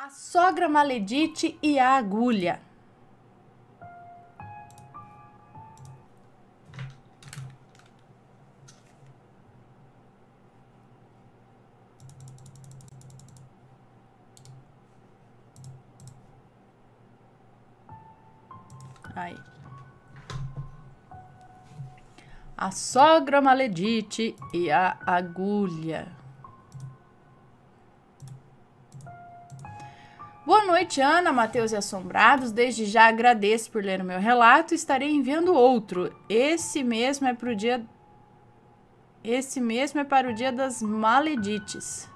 A sogra maledite e a agulha. Aí. A sogra maledite e a agulha. Boa noite, Ana, Matheus e Assombrados. Desde já agradeço por ler o meu relato. Estarei enviando outro. Esse mesmo é para o dia das maledites.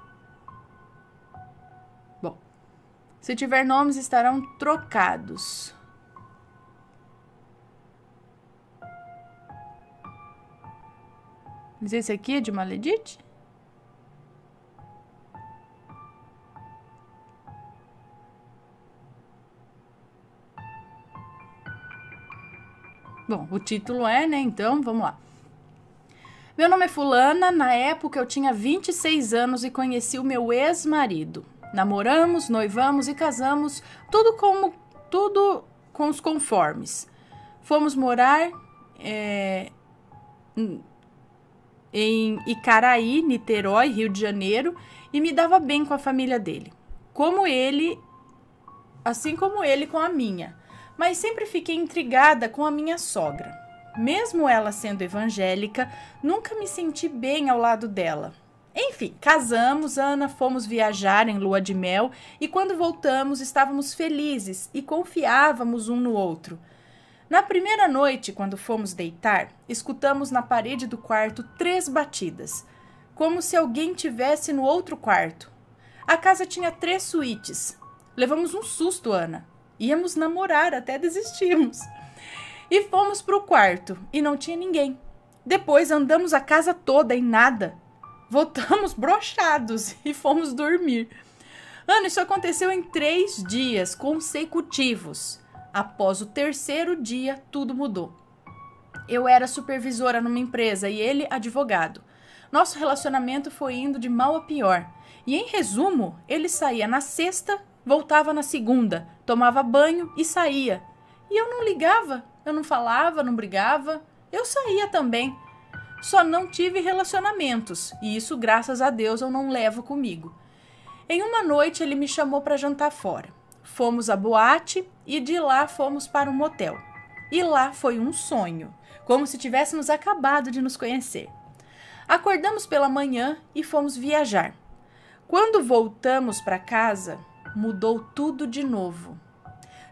Bom, se tiver nomes, estarão trocados. Mas esse aqui é de maledite? Bom, o título é, né? Então, vamos lá. Meu nome é Fulana. Na época, eu tinha 26 anos e conheci o meu ex-marido. Namoramos, noivamos e casamos, tudo com os conformes. Fomos morar em Icaraí, Niterói, Rio de Janeiro, e me dava bem com a família dele. Assim como ele com a minha. Mas sempre fiquei intrigada com a minha sogra. Mesmo ela sendo evangélica, nunca me senti bem ao lado dela. Enfim, casamos, Ana, fomos viajar em lua de mel e quando voltamos estávamos felizes e confiávamos um no outro. Na primeira noite, quando fomos deitar, escutamos na parede do quarto 3 batidas, como se alguém tivesse no outro quarto. A casa tinha 3 suítes. Levamos um susto, Ana. Íamos namorar, até desistimos. E fomos para o quarto e não tinha ninguém. Depois andamos a casa toda e nada. Voltamos broxados e fomos dormir. Ana, isso aconteceu em 3 dias consecutivos. Após o 3º dia, tudo mudou. Eu era supervisora numa empresa e ele advogado. Nosso relacionamento foi indo de mal a pior. E em resumo, ele saía na sexta, voltava na segunda, tomava banho e saía. E eu não ligava, eu não falava, não brigava. Eu saía também. Só não tive relacionamentos, e isso, graças a Deus, eu não levo comigo. Em uma noite, ele me chamou para jantar fora. Fomos à boate e de lá fomos para um motel. E lá foi um sonho, como se tivéssemos acabado de nos conhecer. Acordamos pela manhã e fomos viajar. Quando voltamos para casa, mudou tudo de novo.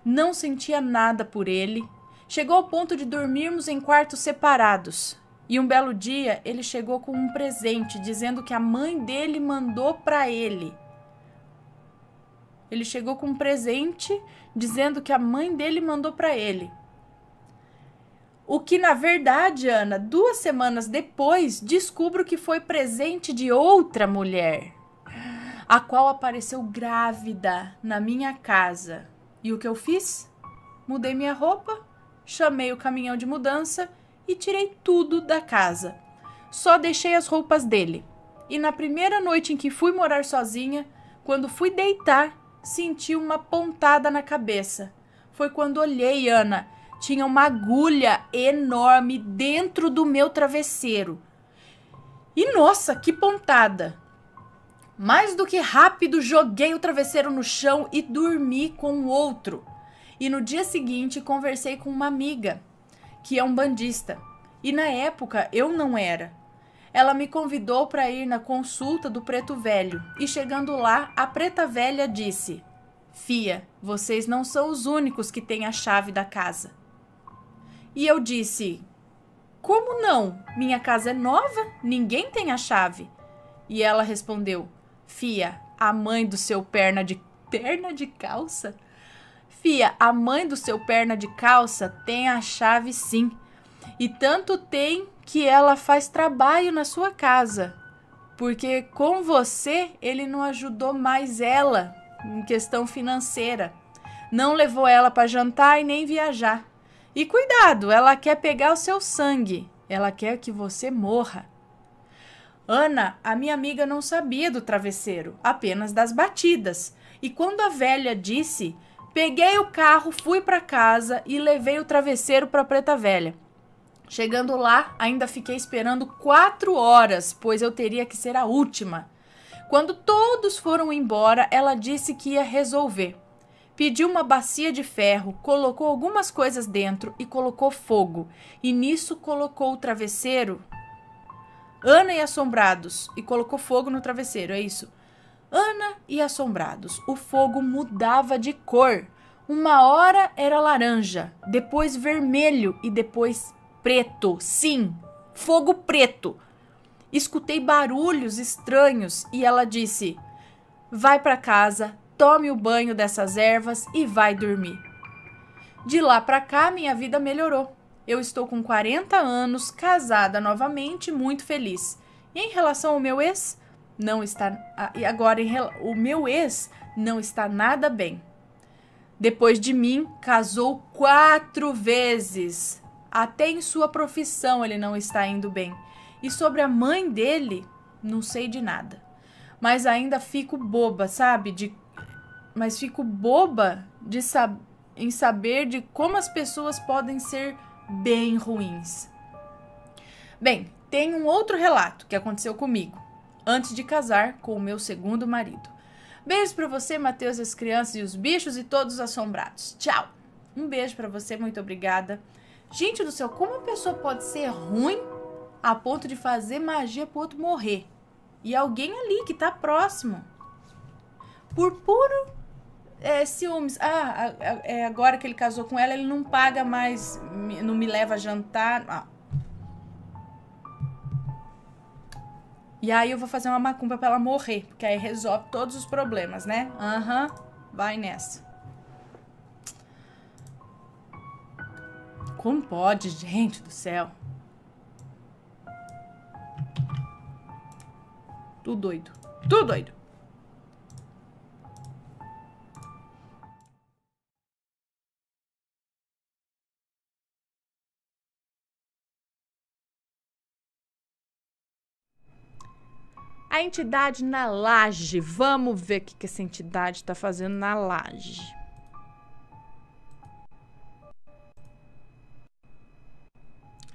Não sentia nada por ele. Chegou ao ponto de dormirmos em quartos separados. E um belo dia, ele chegou com um presente, dizendo que a mãe dele mandou para ele. Ele chegou com um presente, dizendo que a mãe dele mandou para ele. O que, na verdade, Ana, 2 semanas depois, descubro que foi presente de outra mulher, a qual apareceu grávida na minha casa. E o que eu fiz? Mudei minha roupa, chamei o caminhão de mudança e tirei tudo da casa. Só deixei as roupas dele. E na primeira noite em que fui morar sozinha, quando fui deitar, senti uma pontada na cabeça. Foi quando olhei, Ana. Tinha uma agulha enorme dentro do meu travesseiro. E nossa, que pontada! Mais do que rápido, joguei o travesseiro no chão e dormi com o outro. E no dia seguinte, conversei com uma amiga, que é umbandista. E na época, eu não era. Ela me convidou para ir na consulta do Preto Velho. E chegando lá, a Preta Velha disse: Fia, vocês não são os únicos que têm a chave da casa. E eu disse: Como não? Minha casa é nova, ninguém tem a chave. E ela respondeu: Fia, a mãe do seu perna de calça? Fia, a mãe do seu perna de calça tem a chave sim. E tanto tem que ela faz trabalho na sua casa. Porque com você ele não ajudou mais ela em questão financeira. Não levou ela para jantar e nem viajar. E cuidado, ela quer pegar o seu sangue. Ela quer que você morra. Ana, a minha amiga não sabia do travesseiro, apenas das batidas. E quando a velha disse, peguei o carro, fui para casa e levei o travesseiro para a preta velha. Chegando lá, ainda fiquei esperando 4 horas, pois eu teria que ser a última. Quando todos foram embora, ela disse que ia resolver. Pediu uma bacia de ferro, colocou algumas coisas dentro e colocou fogo. E nisso colocou o travesseiro. Ana e Assombrados. E colocou fogo no travesseiro, é isso. Ana e Assombrados. O fogo mudava de cor. Uma hora era laranja, depois vermelho e depois preto. Sim, fogo preto. Escutei barulhos estranhos e ela disse, vai para casa, tome o banho dessas ervas e vai dormir. De lá para cá, minha vida melhorou. Eu estou com 40 anos, casada novamente, muito feliz. E em relação ao meu ex, não está... E agora, o meu ex não está nada bem. Depois de mim, casou 4 vezes. Até em sua profissão ele não está indo bem. E sobre a mãe dele, não sei de nada. Mas ainda fico boba, sabe? Mas fico boba em saber de como as pessoas podem ser bem ruins. Bem, tem um outro relato que aconteceu comigo, antes de casar com o meu segundo marido. Beijos pra você, Matheus, as crianças e os bichos e todos os assombrados. Tchau! Um beijo pra você, muito obrigada. Gente do céu, como a pessoa pode ser ruim a ponto de fazer magia pro outro morrer? E alguém ali que tá próximo. Por puro ciúmes. Agora que ele casou com ela, ele não paga mais, não me leva a jantar. E aí eu vou fazer uma macumba pra ela morrer, porque aí resolve todos os problemas, né? Vai nessa. Como pode, gente do céu? Tudo doido. Tudo doido. A entidade na laje. Vamos ver o que essa entidade está fazendo na laje.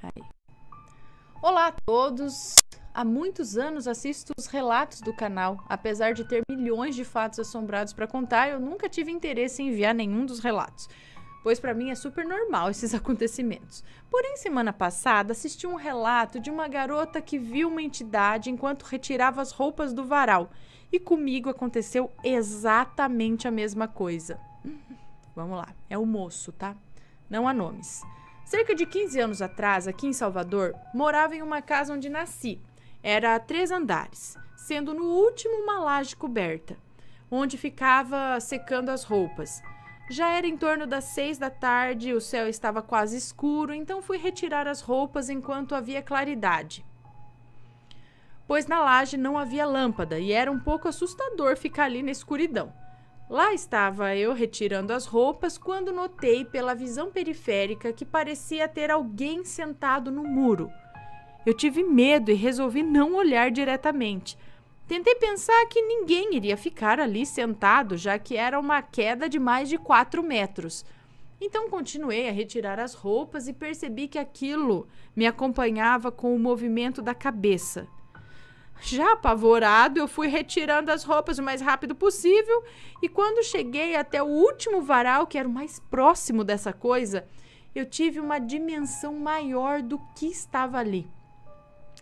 Aí. Olá a todos. Há muitos anos assisto os relatos do canal. Apesar de ter milhões de fatos assombrados para contar, eu nunca tive interesse em enviar nenhum dos relatos, pois para mim é super normal esses acontecimentos. Porém, semana passada assisti um relato de uma garota que viu uma entidade enquanto retirava as roupas do varal. E comigo aconteceu exatamente a mesma coisa. Vamos lá, é o moço, tá? Não há nomes. Cerca de 15 anos atrás, aqui em Salvador, morava em uma casa onde nasci. Era 3 andares, sendo no último uma laje coberta, onde ficava secando as roupas. Já era em torno das 6 da tarde, o céu estava quase escuro, então fui retirar as roupas enquanto havia claridade. Pois na laje não havia lâmpada e era um pouco assustador ficar ali na escuridão. Lá estava eu retirando as roupas quando notei pela visão periférica que parecia ter alguém sentado no muro. Eu tive medo e resolvi não olhar diretamente. Tentei pensar que ninguém iria ficar ali sentado, já que era uma queda de mais de 4 metros. Então continuei a retirar as roupas e percebi que aquilo me acompanhava com o movimento da cabeça. Já apavorado, eu fui retirando as roupas o mais rápido possível e quando cheguei até o último varal, que era o mais próximo dessa coisa, eu tive uma dimensão maior do que estava ali.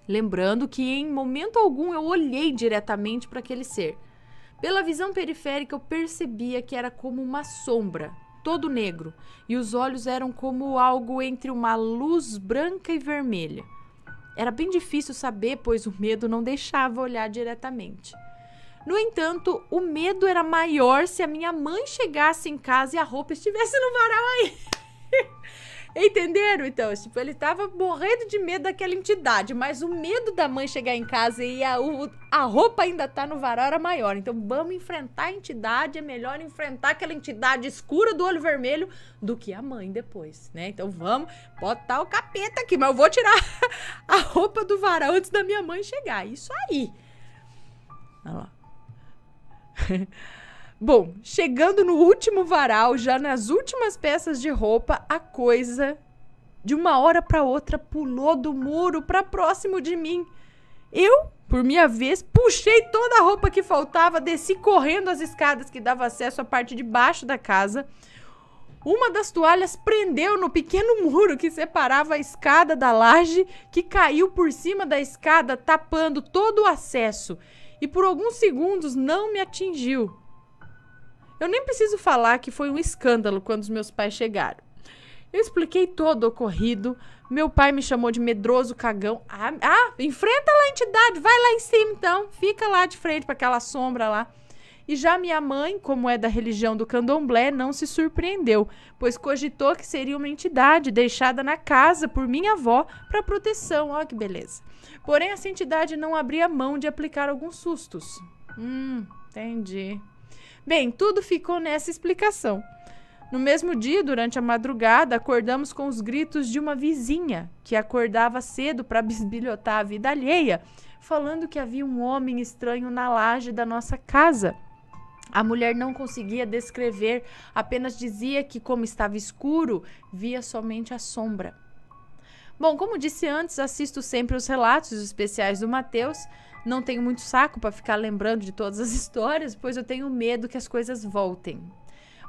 Lembrando que em momento algum eu olhei diretamente para aquele ser. Pela visão periférica eu percebia que era como uma sombra, todo negro, e os olhos eram como algo entre uma luz branca e vermelha. Era bem difícil saber, pois o medo não deixava olhar diretamente. No entanto, o medo era maior se a minha mãe chegasse em casa e a roupa estivesse no varal aí. Entenderam? Então, tipo, ele tava morrendo de medo daquela entidade, mas o medo da mãe chegar em casa e a roupa ainda tá no varal era maior. Então, vamos enfrentar a entidade, é melhor enfrentar aquela entidade escura do olho vermelho do que a mãe depois, né? Então, vamos botar o capeta aqui, mas eu vou tirar a roupa do varal antes da minha mãe chegar. Isso aí. Olha lá. Bom, chegando no último varal, já nas últimas peças de roupa, a coisa, de uma hora para outra, pulou do muro para próximo de mim. Eu, por minha vez, puxei toda a roupa que faltava, desci correndo as escadas que davam acesso à parte de baixo da casa. Uma das toalhas prendeu no pequeno muro que separava a escada da laje, que caiu por cima da escada, tapando todo o acesso, e por alguns segundos não me atingiu. Eu nem preciso falar que foi um escândalo quando os meus pais chegaram. Eu expliquei todo o ocorrido. Meu pai me chamou de medroso cagão. Enfrenta lá a entidade, vai lá em cima então. Fica lá de frente para aquela sombra lá. E já minha mãe, como é da religião do candomblé, não se surpreendeu, pois cogitou que seria uma entidade deixada na casa por minha avó para proteção. Olha que beleza. Porém, essa entidade não abria mão de aplicar alguns sustos. Entendi. Bem, tudo ficou nessa explicação. No mesmo dia, durante a madrugada, acordamos com os gritos de uma vizinha que acordava cedo para bisbilhotar a vida alheia, falando que havia um homem estranho na laje da nossa casa. A mulher não conseguia descrever, apenas dizia que, como estava escuro, via somente a sombra. Bom, como disse antes, assisto sempre os relatos especiais do Matheus. Não tenho muito saco para ficar lembrando de todas as histórias, pois eu tenho medo que as coisas voltem.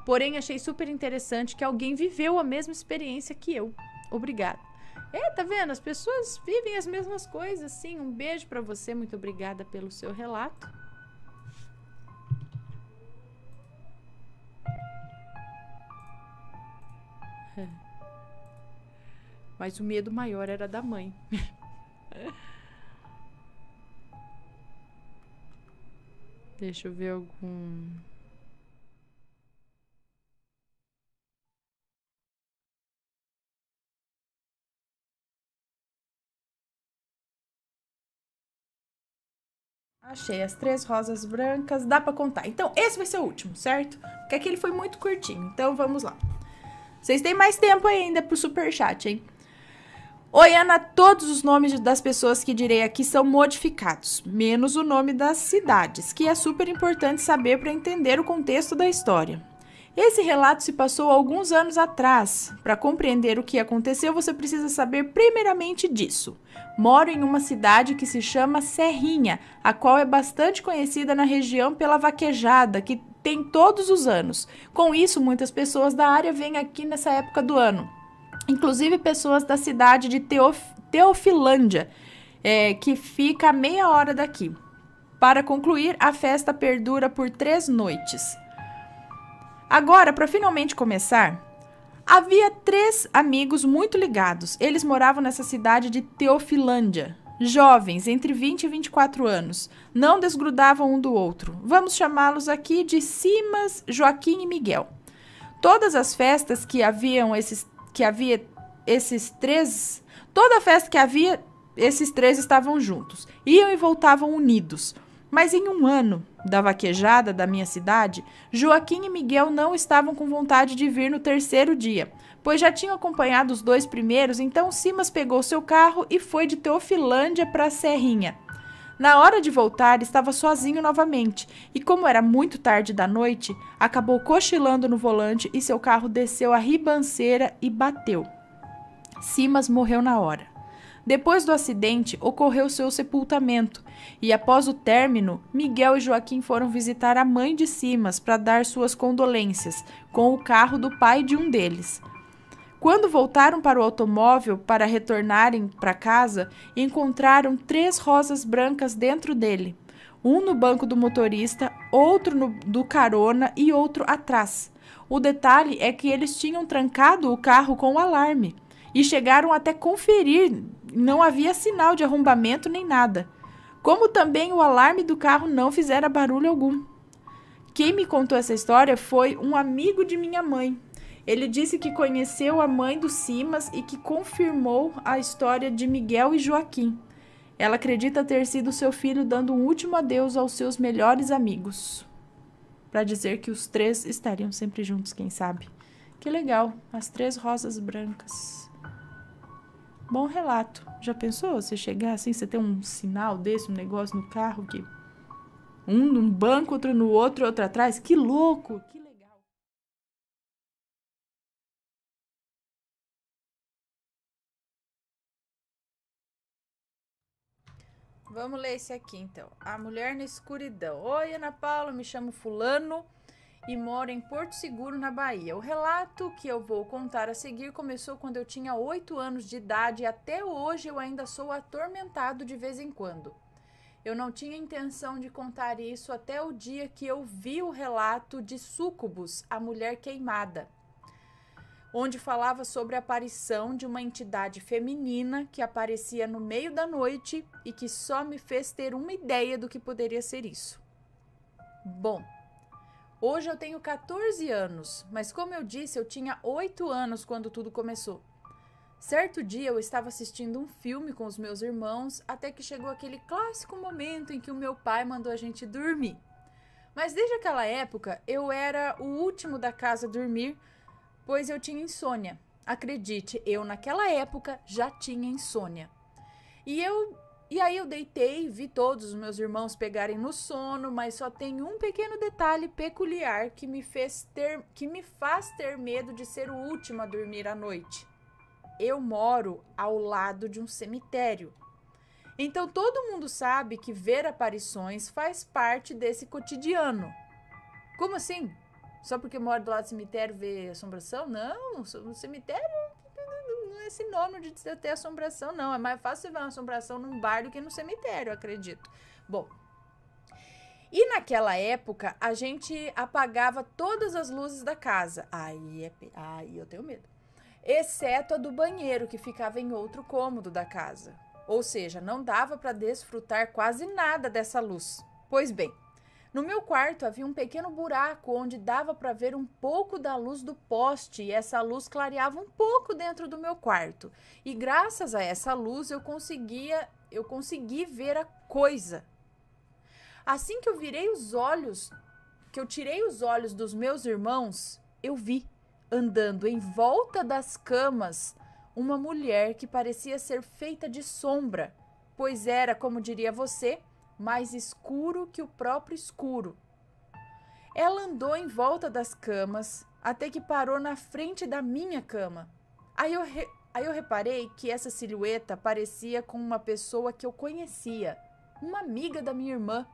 Porém, achei super interessante que alguém viveu a mesma experiência que eu. Obrigada. Tá vendo? As pessoas vivem as mesmas coisas, sim. Um beijo para você. Muito obrigada pelo seu relato. Mas o medo maior era da mãe. Deixa eu ver algum... Achei as 3 rosas brancas, dá pra contar. Então, esse vai ser o último, certo? Porque aquele foi muito curtinho. Então, vamos lá. Vocês têm mais tempo ainda pro superchat, hein? Oi, Ana, todos os nomes das pessoas que direi aqui são modificados, menos o nome das cidades, que é super importante saber para entender o contexto da história. Esse relato se passou alguns anos atrás. Para compreender o que aconteceu, você precisa saber primeiramente disso. Moro em uma cidade que se chama Serrinha, a qual é bastante conhecida na região pela vaquejada, que tem todos os anos. Com isso, muitas pessoas da área vêm aqui nessa época do ano. Inclusive pessoas da cidade de Teofilândia, que fica a meia hora daqui. Para concluir, a festa perdura por 3 noites. Agora, para finalmente começar, havia 3 amigos muito ligados. Eles moravam nessa cidade de Teofilândia. Jovens, entre 20 e 24 anos. Não desgrudavam um do outro. Vamos chamá-los aqui de Simas, Joaquim e Miguel. Todas as festas que havia esses 3... Toda festa que havia, esses 3 estavam juntos. Iam e voltavam unidos. Mas em um ano da vaquejada da minha cidade, Joaquim e Miguel não estavam com vontade de vir no 3º dia, pois já tinham acompanhado os 2 primeiros, então Simas pegou seu carro e foi de Teofilândia para Serrinha. Na hora de voltar, estava sozinho novamente, e como era muito tarde da noite, acabou cochilando no volante e seu carro desceu a ribanceira e bateu. Simas morreu na hora. Depois do acidente, ocorreu seu sepultamento, e após o término, Miguel e Joaquim foram visitar a mãe de Simas para dar suas condolências, com o carro do pai de um deles. Quando voltaram para o automóvel para retornarem para casa, encontraram 3 rosas brancas dentro dele. Um no banco do motorista, outro do carona e outro atrás. O detalhe é que eles tinham trancado o carro com o alarme e chegaram até conferir, não havia sinal de arrombamento nem nada. Como também o alarme do carro não fizera barulho algum. Quem me contou essa história foi um amigo de minha mãe. Ele disse que conheceu a mãe do Simas e que confirmou a história de Miguel e Joaquim. Ela acredita ter sido seu filho dando um último adeus aos seus melhores amigos. Para dizer que os 3 estariam sempre juntos, quem sabe. Que legal, as 3 rosas brancas. Bom relato. Já pensou você chegar assim, você ter um sinal desse, um negócio no carro que Um num banco, outro no outro, outro atrás. Que louco, que legal. Vamos ler esse aqui, então. A Mulher na Escuridão. Oi, Ana Paula, me chamo Fulano e moro em Porto Seguro, na Bahia. O relato que eu vou contar a seguir começou quando eu tinha 8 anos de idade e até hoje eu ainda sou atormentado de vez em quando. Eu não tinha intenção de contar isso até o dia que eu vi o relato de Súcubus, a mulher queimada, onde falava sobre a aparição de uma entidade feminina que aparecia no meio da noite e que só me fez ter uma ideia do que poderia ser isso. Bom, hoje eu tenho 14 anos, mas como eu disse, eu tinha 8 anos quando tudo começou. Certo dia eu estava assistindo um filme com os meus irmãos até que chegou aquele clássico momento em que o meu pai mandou a gente dormir. Mas desde aquela época eu era o último da casa a dormir, pois eu tinha insônia. Acredite, eu naquela época já tinha insônia. E aí eu deitei e vi todos os meus irmãos pegarem no sono, mas só tem um pequeno detalhe peculiar que me faz ter medo de ser o último a dormir à noite. Eu moro ao lado de um cemitério. Então todo mundo sabe que ver aparições faz parte desse cotidiano. Como assim? Só porque moro do lado do cemitério ver assombração? Não, no cemitério não é sinônimo de ter assombração, não. É mais fácil você ver uma assombração num bar do que no cemitério, eu acredito. Bom, e naquela época a gente apagava todas as luzes da casa. Aí eu tenho medo. Exceto a do banheiro, que ficava em outro cômodo da casa. Ou seja, não dava para desfrutar quase nada dessa luz. Pois bem, no meu quarto havia um pequeno buraco onde dava para ver um pouco da luz do poste e essa luz clareava um pouco dentro do meu quarto. E graças a essa luz eu consegui ver a coisa. Assim que eu tirei os olhos dos meus irmãos, eu vi, andando em volta das camas, uma mulher que parecia ser feita de sombra, pois era, como diria você, mais escuro que o próprio escuro. Ela andou em volta das camas até que parou na frente da minha cama. Aí eu reparei que essa silhueta parecia com uma pessoa que eu conhecia, uma amiga da minha irmã.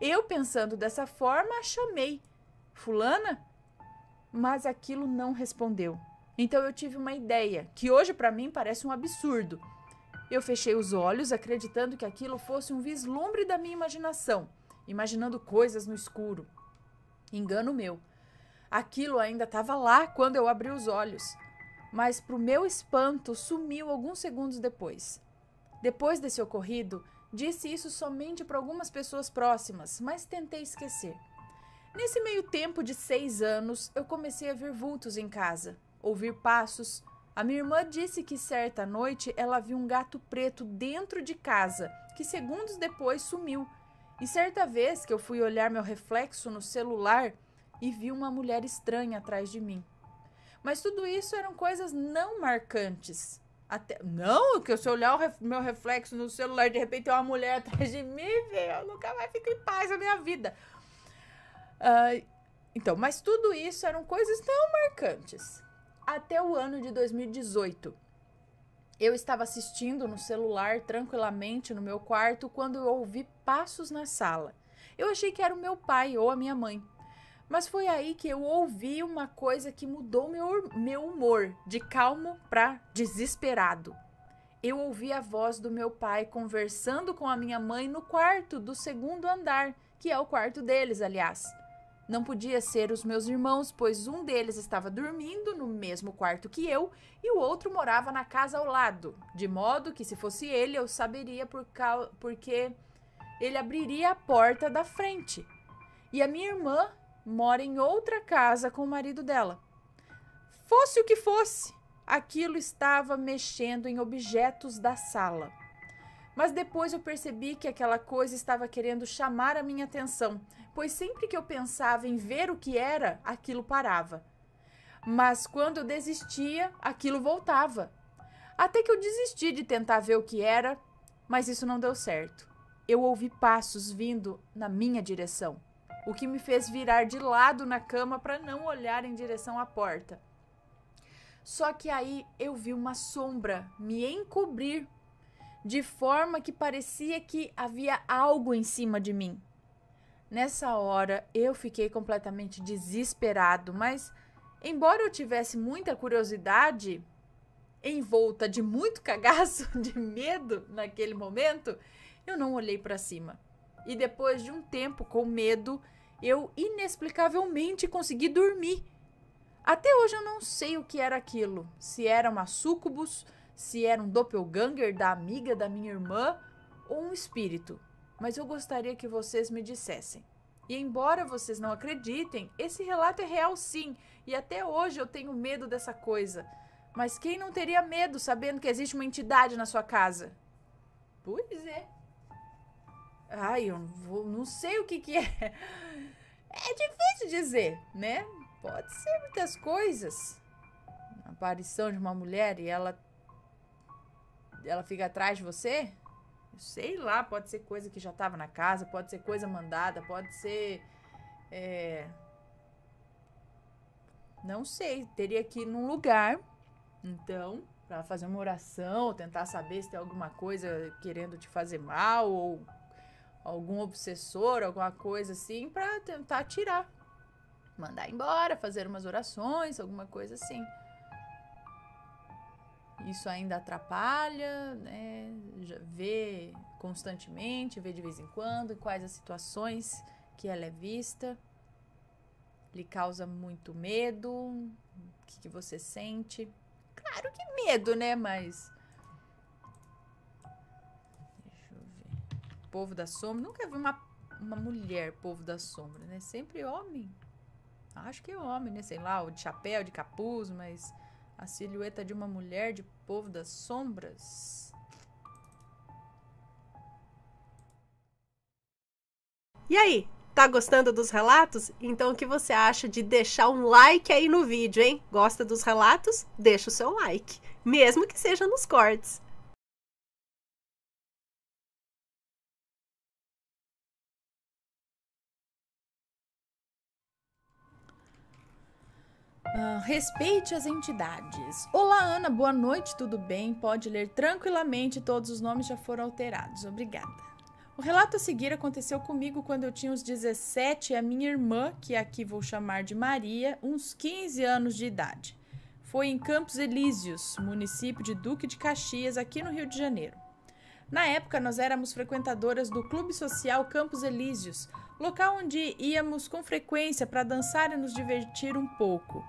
Eu, pensando dessa forma, a chamei. Fulana? Mas aquilo não respondeu. Então eu tive uma ideia, que hoje para mim parece um absurdo. Eu fechei os olhos, acreditando que aquilo fosse um vislumbre da minha imaginação, imaginando coisas no escuro. Engano meu. Aquilo ainda estava lá quando eu abri os olhos, mas para o meu espanto sumiu alguns segundos depois. Depois desse ocorrido, disse isso somente para algumas pessoas próximas, mas tentei esquecer. Nesse meio tempo de 6 anos, eu comecei a ver vultos em casa, ouvir passos. A minha irmã disse que certa noite ela viu um gato preto dentro de casa, que segundos depois sumiu. E certa vez que eu fui olhar meu reflexo no celular e vi uma mulher estranha atrás de mim. Mas tudo isso eram coisas não marcantes. Não, que se eu olhar meu reflexo no celular de repente tem uma mulher atrás de mim, eu nunca mais fico em paz na minha vida. Então, mas tudo isso eram coisas não marcantes. Até o ano de 2018. Eu estava assistindo no celular tranquilamente no meu quarto quando eu ouvi passos na sala. Eu achei que era o meu pai ou a minha mãe. Mas foi aí que eu ouvi uma coisa que mudou meu humor, de calmo para desesperado. Eu ouvi a voz do meu pai conversando com a minha mãe no quarto do segundo andar, que é o quarto deles, aliás. Não podia ser os meus irmãos, pois um deles estava dormindo no mesmo quarto que eu e o outro morava na casa ao lado, de modo que se fosse ele eu saberia porque ele abriria a porta da frente. E a minha irmã mora em outra casa com o marido dela. Fosse o que fosse, aquilo estava mexendo em objetos da sala. Mas depois eu percebi que aquela coisa estava querendo chamar a minha atenção, pois sempre que eu pensava em ver o que era, aquilo parava. Mas quando eu desistia, aquilo voltava. Até que eu desisti de tentar ver o que era, mas isso não deu certo. eu ouvi passos vindo na minha direção, o que me fez virar de lado na cama para não olhar em direção à porta. Só que aí eu vi uma sombra me encobrir, de forma que parecia que havia algo em cima de mim. Nessa hora eu fiquei completamente desesperado, mas embora eu tivesse muita curiosidade, envolta de muito cagaço, de medo naquele momento, eu não olhei para cima. E depois de um tempo com medo, eu inexplicavelmente consegui dormir. Até hoje eu não sei o que era aquilo, se era uma súcubus, se era um doppelganger da amiga da minha irmã ou um espírito. Mas eu gostaria que vocês me dissessem. E embora vocês não acreditem, esse relato é real sim, e até hoje eu tenho medo dessa coisa. Mas quem não teria medo sabendo que existe uma entidade na sua casa? Pois é. Ai, eu não sei o que é. É difícil dizer, né? Pode ser muitas coisas. A aparição de uma mulher e ela fica atrás de você? Sei lá, pode ser coisa que já estava na casa, pode ser coisa mandada, pode ser... Não sei, teria que ir num lugar, então, para fazer uma oração, tentar saber se tem alguma coisa querendo te fazer mal, ou algum obsessor, alguma coisa assim, para tentar tirar. Mandar embora, fazer umas orações, alguma coisa assim. Isso ainda atrapalha, né? Vê constantemente, vê de vez em quando, quais as situações que ela é vista. Lhe causa muito medo. O que você sente? Claro que medo, né? Mas... deixa eu ver. Povo da sombra. Nunca vi uma mulher povo da sombra, né? Sempre homem. Acho que é homem, né? Sei lá, ou de chapéu, de capuz, mas... a silhueta de uma mulher de povo das sombras. E aí, tá gostando dos relatos? Então o que você acha de deixar um like aí no vídeo, hein? Gosta dos relatos? Deixa o seu like, mesmo que seja nos cortes. Respeite as entidades. Olá, Ana, boa noite, tudo bem? Pode ler tranquilamente, todos os nomes já foram alterados. Obrigada. O relato a seguir aconteceu comigo quando eu tinha uns 17 e a minha irmã, que aqui vou chamar de Maria, uns 15 anos de idade. Foi em Campos Elíseos, município de Duque de Caxias, aqui no Rio de Janeiro. Na época, nós éramos frequentadoras do Clube Social Campos Elíseos, local onde íamos com frequência para dançar e nos divertir um pouco.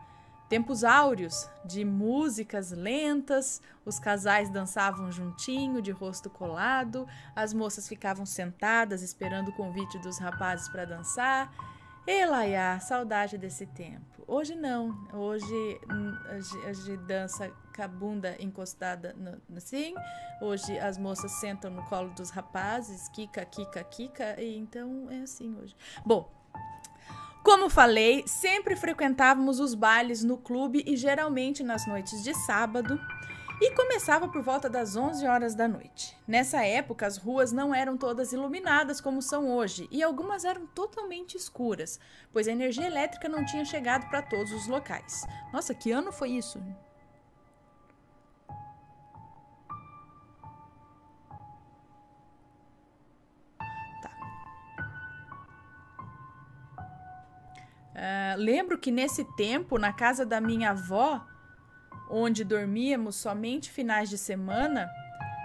Tempos áureos, de músicas lentas, os casais dançavam juntinho, de rosto colado, as moças ficavam sentadas esperando o convite dos rapazes para dançar. E laiá, saudade desse tempo. Hoje não, hoje a gente dança com a bunda encostada assim, hoje as moças sentam no colo dos rapazes, quica, quica, quica, e então é assim hoje. Bom, como falei, sempre frequentávamos os bailes no clube e geralmente nas noites de sábado, e começava por volta das 11 horas da noite. Nessa época, as ruas não eram todas iluminadas como são hoje, e algumas eram totalmente escuras, pois a energia elétrica não tinha chegado para todos os locais. Nossa, que ano foi isso? Lembro que nesse tempo, na casa da minha avó, onde dormíamos somente finais de semana,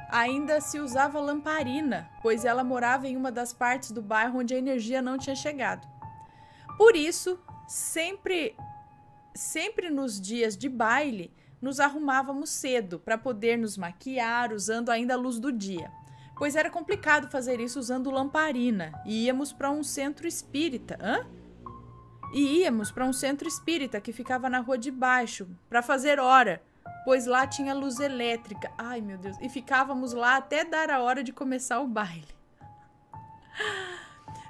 ainda se usava lamparina, pois ela morava em uma das partes do bairro onde a energia não tinha chegado. Por isso, sempre nos dias de baile, nos arrumávamos cedo para poder nos maquiar usando ainda a luz do dia, pois era complicado fazer isso usando lamparina, e íamos para um centro espírita. Íamos para um centro espírita que ficava na rua de baixo, para fazer hora, pois lá tinha luz elétrica. Ai, meu Deus. E ficávamos lá até dar a hora de começar o baile.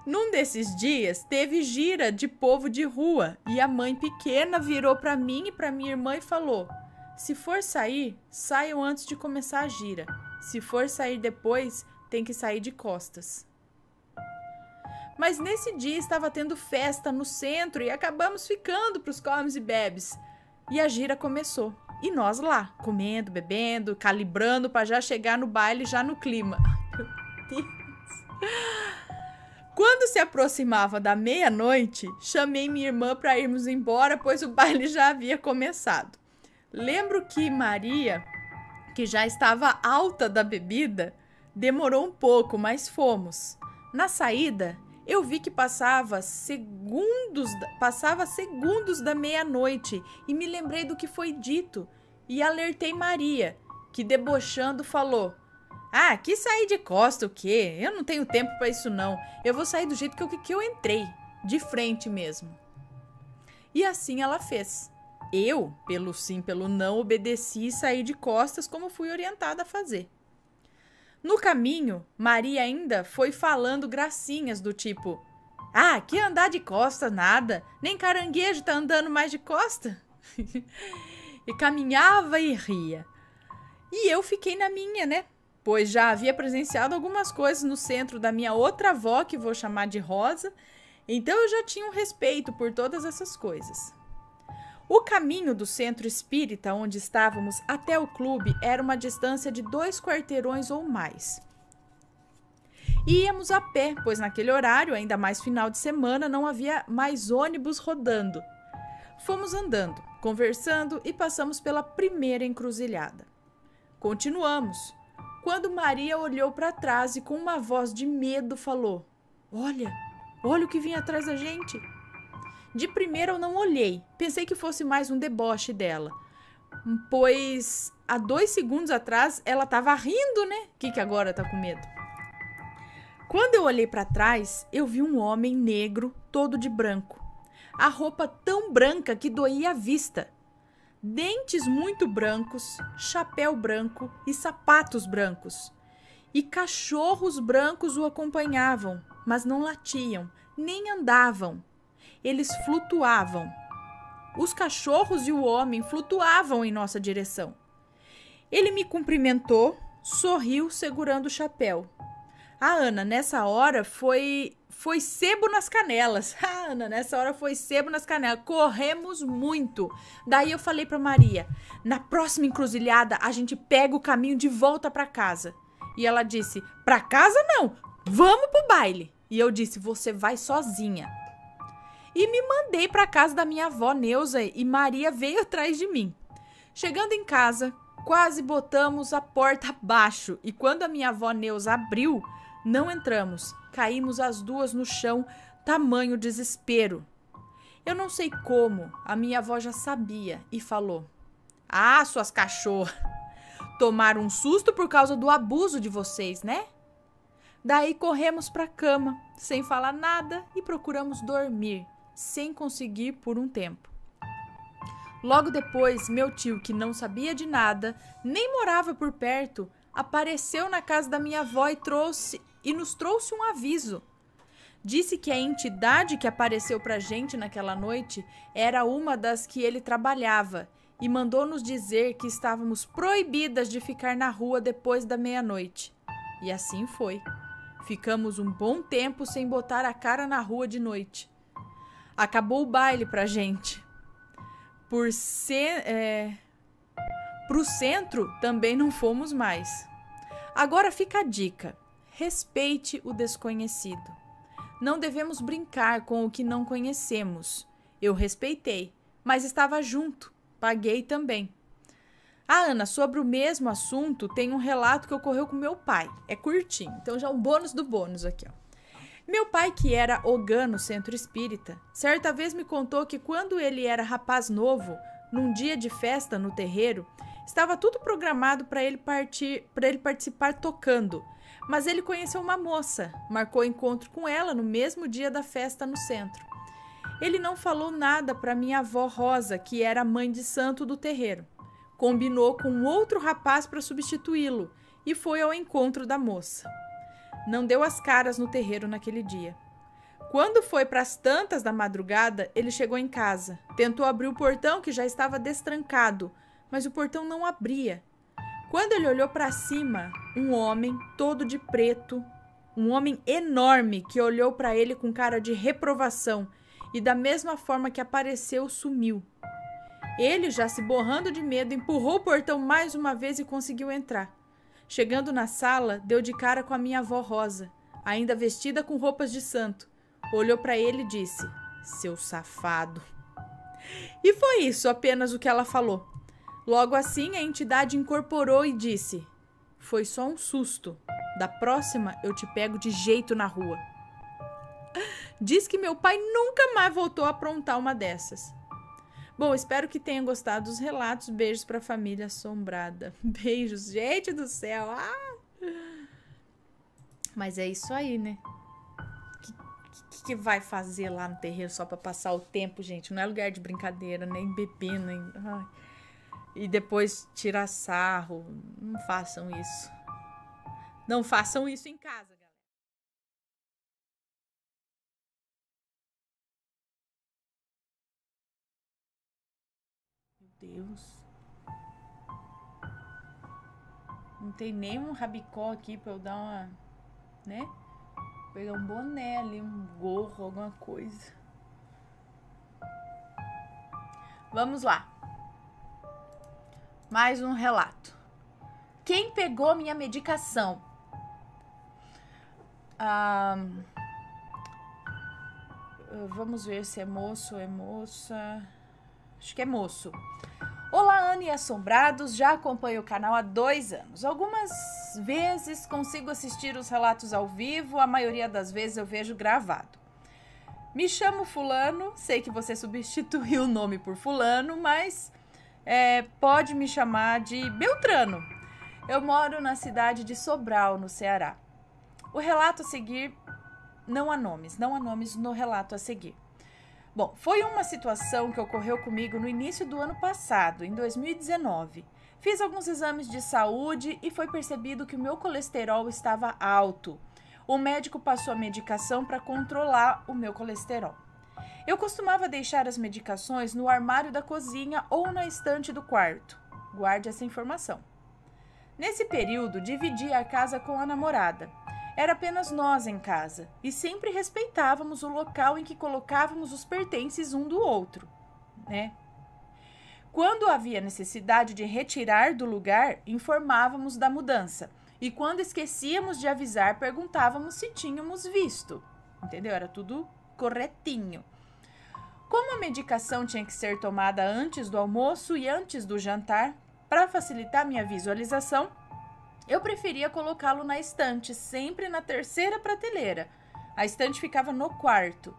Num desses dias, teve gira de povo de rua e a mãe pequena virou para mim e para minha irmã e falou: se for sair, saiam antes de começar a gira. Se for sair depois, tem que sair de costas. Mas nesse dia estava tendo festa no centro e acabamos ficando para os comes e bebes. E a gira começou. E nós lá, comendo, bebendo, calibrando para já chegar no baile, já no clima. Ai, meu Deus. Quando se aproximava da meia-noite, chamei minha irmã para irmos embora, pois o baile já havia começado. Lembro que Maria, que já estava alta da bebida, demorou um pouco, mas fomos. Na saída, eu vi que passava segundos da meia-noite e me lembrei do que foi dito e alertei Maria, que debochando falou: "Ah, que sair de costa o quê? Eu não tenho tempo para isso não. Eu vou sair do jeito que eu entrei, de frente mesmo." E assim ela fez. Eu, pelo sim, pelo não, obedeci e saí de costas como fui orientada a fazer. No caminho, Maria ainda foi falando gracinhas do tipo: "Ah, que andar de costa nada, nem caranguejo tá andando mais de costa." E caminhava e ria. E eu fiquei na minha, né? Pois já havia presenciado algumas coisas no centro da minha outra avó, que vou chamar de Rosa, então eu já tinha um respeito por todas essas coisas. O caminho do centro espírita onde estávamos até o clube era uma distância de 2 quarteirões ou mais. E íamos a pé, pois naquele horário, ainda mais final de semana, não havia mais ônibus rodando. Fomos andando, conversando e passamos pela primeira encruzilhada. Continuamos, quando Maria olhou para trás e com uma voz de medo falou: olha o que vinha atrás da gente." De primeira eu não olhei, pensei que fosse mais um deboche dela, pois há 2 segundos atrás ela estava rindo, né? Que agora tá com medo. Quando eu olhei para trás, eu vi um homem negro, todo de branco. A roupa tão branca que doía a vista. Dentes muito brancos, chapéu branco e sapatos brancos. E cachorros brancos o acompanhavam, mas não latiam, nem andavam. Eles flutuavam. Os cachorros e o homem flutuavam em nossa direção. Ele me cumprimentou, sorriu segurando o chapéu. A Ana, nessa hora, foi sebo nas canelas. A Ana, nessa hora, foi sebo nas canelas. Corremos muito. Daí eu falei para Maria: na próxima encruzilhada, a gente pega o caminho de volta para casa. E ela disse: para casa não, vamos pro baile. E eu disse: você vai sozinha. E me mandei para casa da minha avó Neuza e Maria veio atrás de mim. Chegando em casa, quase botamos a porta abaixo e quando a minha avó Neuza abriu, não entramos. Caímos as duas no chão, tamanho desespero. Eu não sei como, a minha avó já sabia e falou: ah, suas cachorras, tomaram um susto por causa do abuso de vocês, né? Daí corremos para a cama, sem falar nada e procuramos dormir, sem conseguir por um tempo. Logo depois, meu tio, que não sabia de nada, nem morava por perto, apareceu na casa da minha avó e nos trouxe um aviso. Disse que a entidade que apareceu pra gente naquela noite era uma das que ele trabalhava e mandou nos dizer que estávamos proibidas de ficar na rua depois da meia-noite. E assim foi. Ficamos um bom tempo sem botar a cara na rua de noite. Acabou o baile pra gente. Pro centro também não fomos mais. Agora fica a dica: respeite o desconhecido. Não devemos brincar com o que não conhecemos. Eu respeitei, mas estava junto. Paguei também. Ah, Ana, sobre o mesmo assunto, tem um relato que ocorreu com meu pai. É curtinho, então já um bônus do bônus aqui, ó. Meu pai, que era ogã no centro espírita, certa vez me contou que quando ele era rapaz novo, num dia de festa no terreiro, estava tudo programado para ele participar tocando, mas ele conheceu uma moça, marcou encontro com ela no mesmo dia da festa no centro. Ele não falou nada para minha avó Rosa, que era a mãe de santo do terreiro. Combinou com outro rapaz para substituí-lo e foi ao encontro da moça. Não deu as caras no terreiro naquele dia. Quando foi para as tantas da madrugada, ele chegou em casa. Tentou abrir o portão, que já estava destrancado, mas o portão não abria. Quando ele olhou para cima, um homem, todo de preto, Um homem enorme que olhou para ele com cara de reprovação e da mesma forma que apareceu, sumiu. Ele, já se borrando de medo, empurrou o portão mais uma vez e conseguiu entrar. Chegando na sala, deu de cara com a minha avó Rosa, ainda vestida com roupas de santo. Olhou para ele e disse: "Seu safado." E foi isso apenas o que ela falou. Logo assim, a entidade incorporou e disse: "Foi só um susto. Da próxima, eu te pego de jeito na rua." Diz que meu pai nunca mais voltou a aprontar uma dessas. Bom, espero que tenham gostado dos relatos. Beijos pra família assombrada. Beijos, gente do céu. Mas é isso aí, né? O que vai fazer lá no terreiro só pra passar o tempo, gente? Não é lugar de brincadeira, nem beber, nem... Ai. E depois tirar sarro. Não façam isso. Não façam isso em casa, galera. Meu Deus. Não tem nenhum rabicó aqui pra eu dar uma... né? Pegar um boné ali, um gorro, alguma coisa. Vamos lá. Mais um relato. Quem pegou minha medicação? Vamos ver se é moço ou é moça. Acho que é moço. Olá, Ana e Assombrados. Já acompanho o canal há 2 anos. Algumas vezes consigo assistir os relatos ao vivo, a maioria das vezes eu vejo gravado. Me chamo Fulano, sei que você substituiu o nome por Fulano, mas pode me chamar de Beltrano. Eu moro na cidade de Sobral, no Ceará. O relato a seguir, não há nomes no relato a seguir. Bom, foi uma situação que ocorreu comigo no início do ano passado, em 2019. Fiz alguns exames de saúde e foi percebido que o meu colesterol estava alto. O médico passou a medicação para controlar o meu colesterol. Eu costumava deixar as medicações no armário da cozinha ou na estante do quarto. Guarde essa informação. Nesse período, dividi a casa com a namorada. Era apenas nós em casa e sempre respeitávamos o local em que colocávamos os pertences um do outro, né? Quando havia necessidade de retirar do lugar, informávamos da mudança. E quando esquecíamos de avisar, perguntávamos se tínhamos visto. Entendeu? Era tudo corretinho. Como a medicação tinha que ser tomada antes do almoço e antes do jantar, para facilitar minha visualização, eu preferia colocá-lo na estante, sempre na terceira prateleira. A estante ficava no quarto.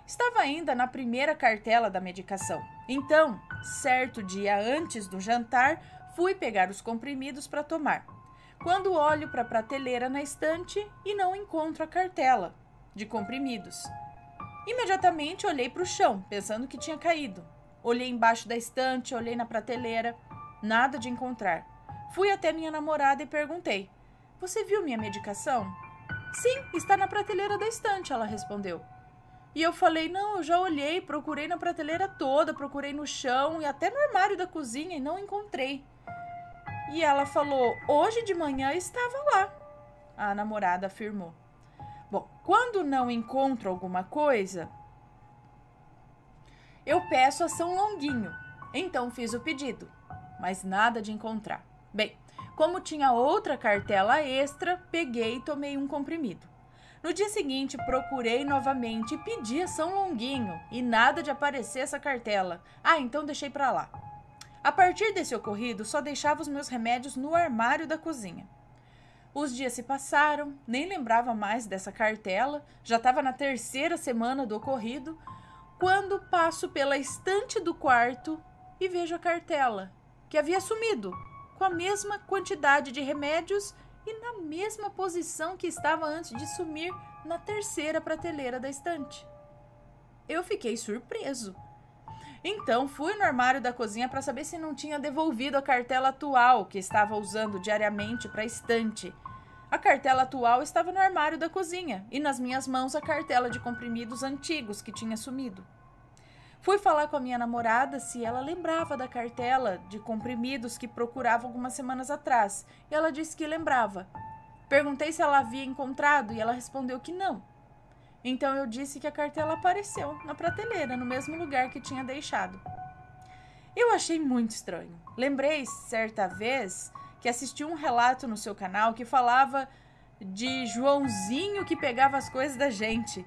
Estava ainda na primeira cartela da medicação. Então, certo dia antes do jantar, fui pegar os comprimidos para tomar. Quando olho para a prateleira na estante e não encontro a cartela de comprimidos. Imediatamente olhei para o chão, pensando que tinha caído. Olhei embaixo da estante, olhei na prateleira, nada de encontrar. Fui até minha namorada e perguntei: "Você viu minha medicação?" "Sim, está na prateleira da estante", ela respondeu. E eu falei: "Não, eu já olhei, procurei na prateleira toda, procurei no chão e até no armário da cozinha e não encontrei." E ela falou: "Hoje de manhã estava lá", a namorada afirmou. Bom, quando não encontro alguma coisa, eu peço a São Longuinho. Então fiz o pedido, mas nada de encontrar. Bem, como tinha outra cartela extra, peguei e tomei um comprimido. No dia seguinte, procurei novamente e pedi a São Longuinho e nada de aparecer essa cartela. Então deixei pra lá. A partir desse ocorrido, só deixava os meus remédios no armário da cozinha. Os dias se passaram, nem lembrava mais dessa cartela, já estava na 3ª semana do ocorrido, quando passo pela estante do quarto e vejo a cartela, que havia sumido, com a mesma quantidade de remédios e na mesma posição que estava antes de sumir na 3ª prateleira da estante. Eu fiquei surpreso. Então fui no armário da cozinha para saber se não tinha devolvido a cartela atual que estava usando diariamente para a estante. A cartela atual estava no armário da cozinha e nas minhas mãos a cartela de comprimidos antigos que tinha sumido. Fui falar com a minha namorada se ela lembrava da cartela de comprimidos que procurava algumas semanas atrás. E ela disse que lembrava. Perguntei se ela havia encontrado e ela respondeu que não. Então eu disse que a cartela apareceu na prateleira, no mesmo lugar que tinha deixado. Eu achei muito estranho. Lembrei, certa vez, que assisti um relato no seu canal que falava de Joãozinho que pegava as coisas da gente.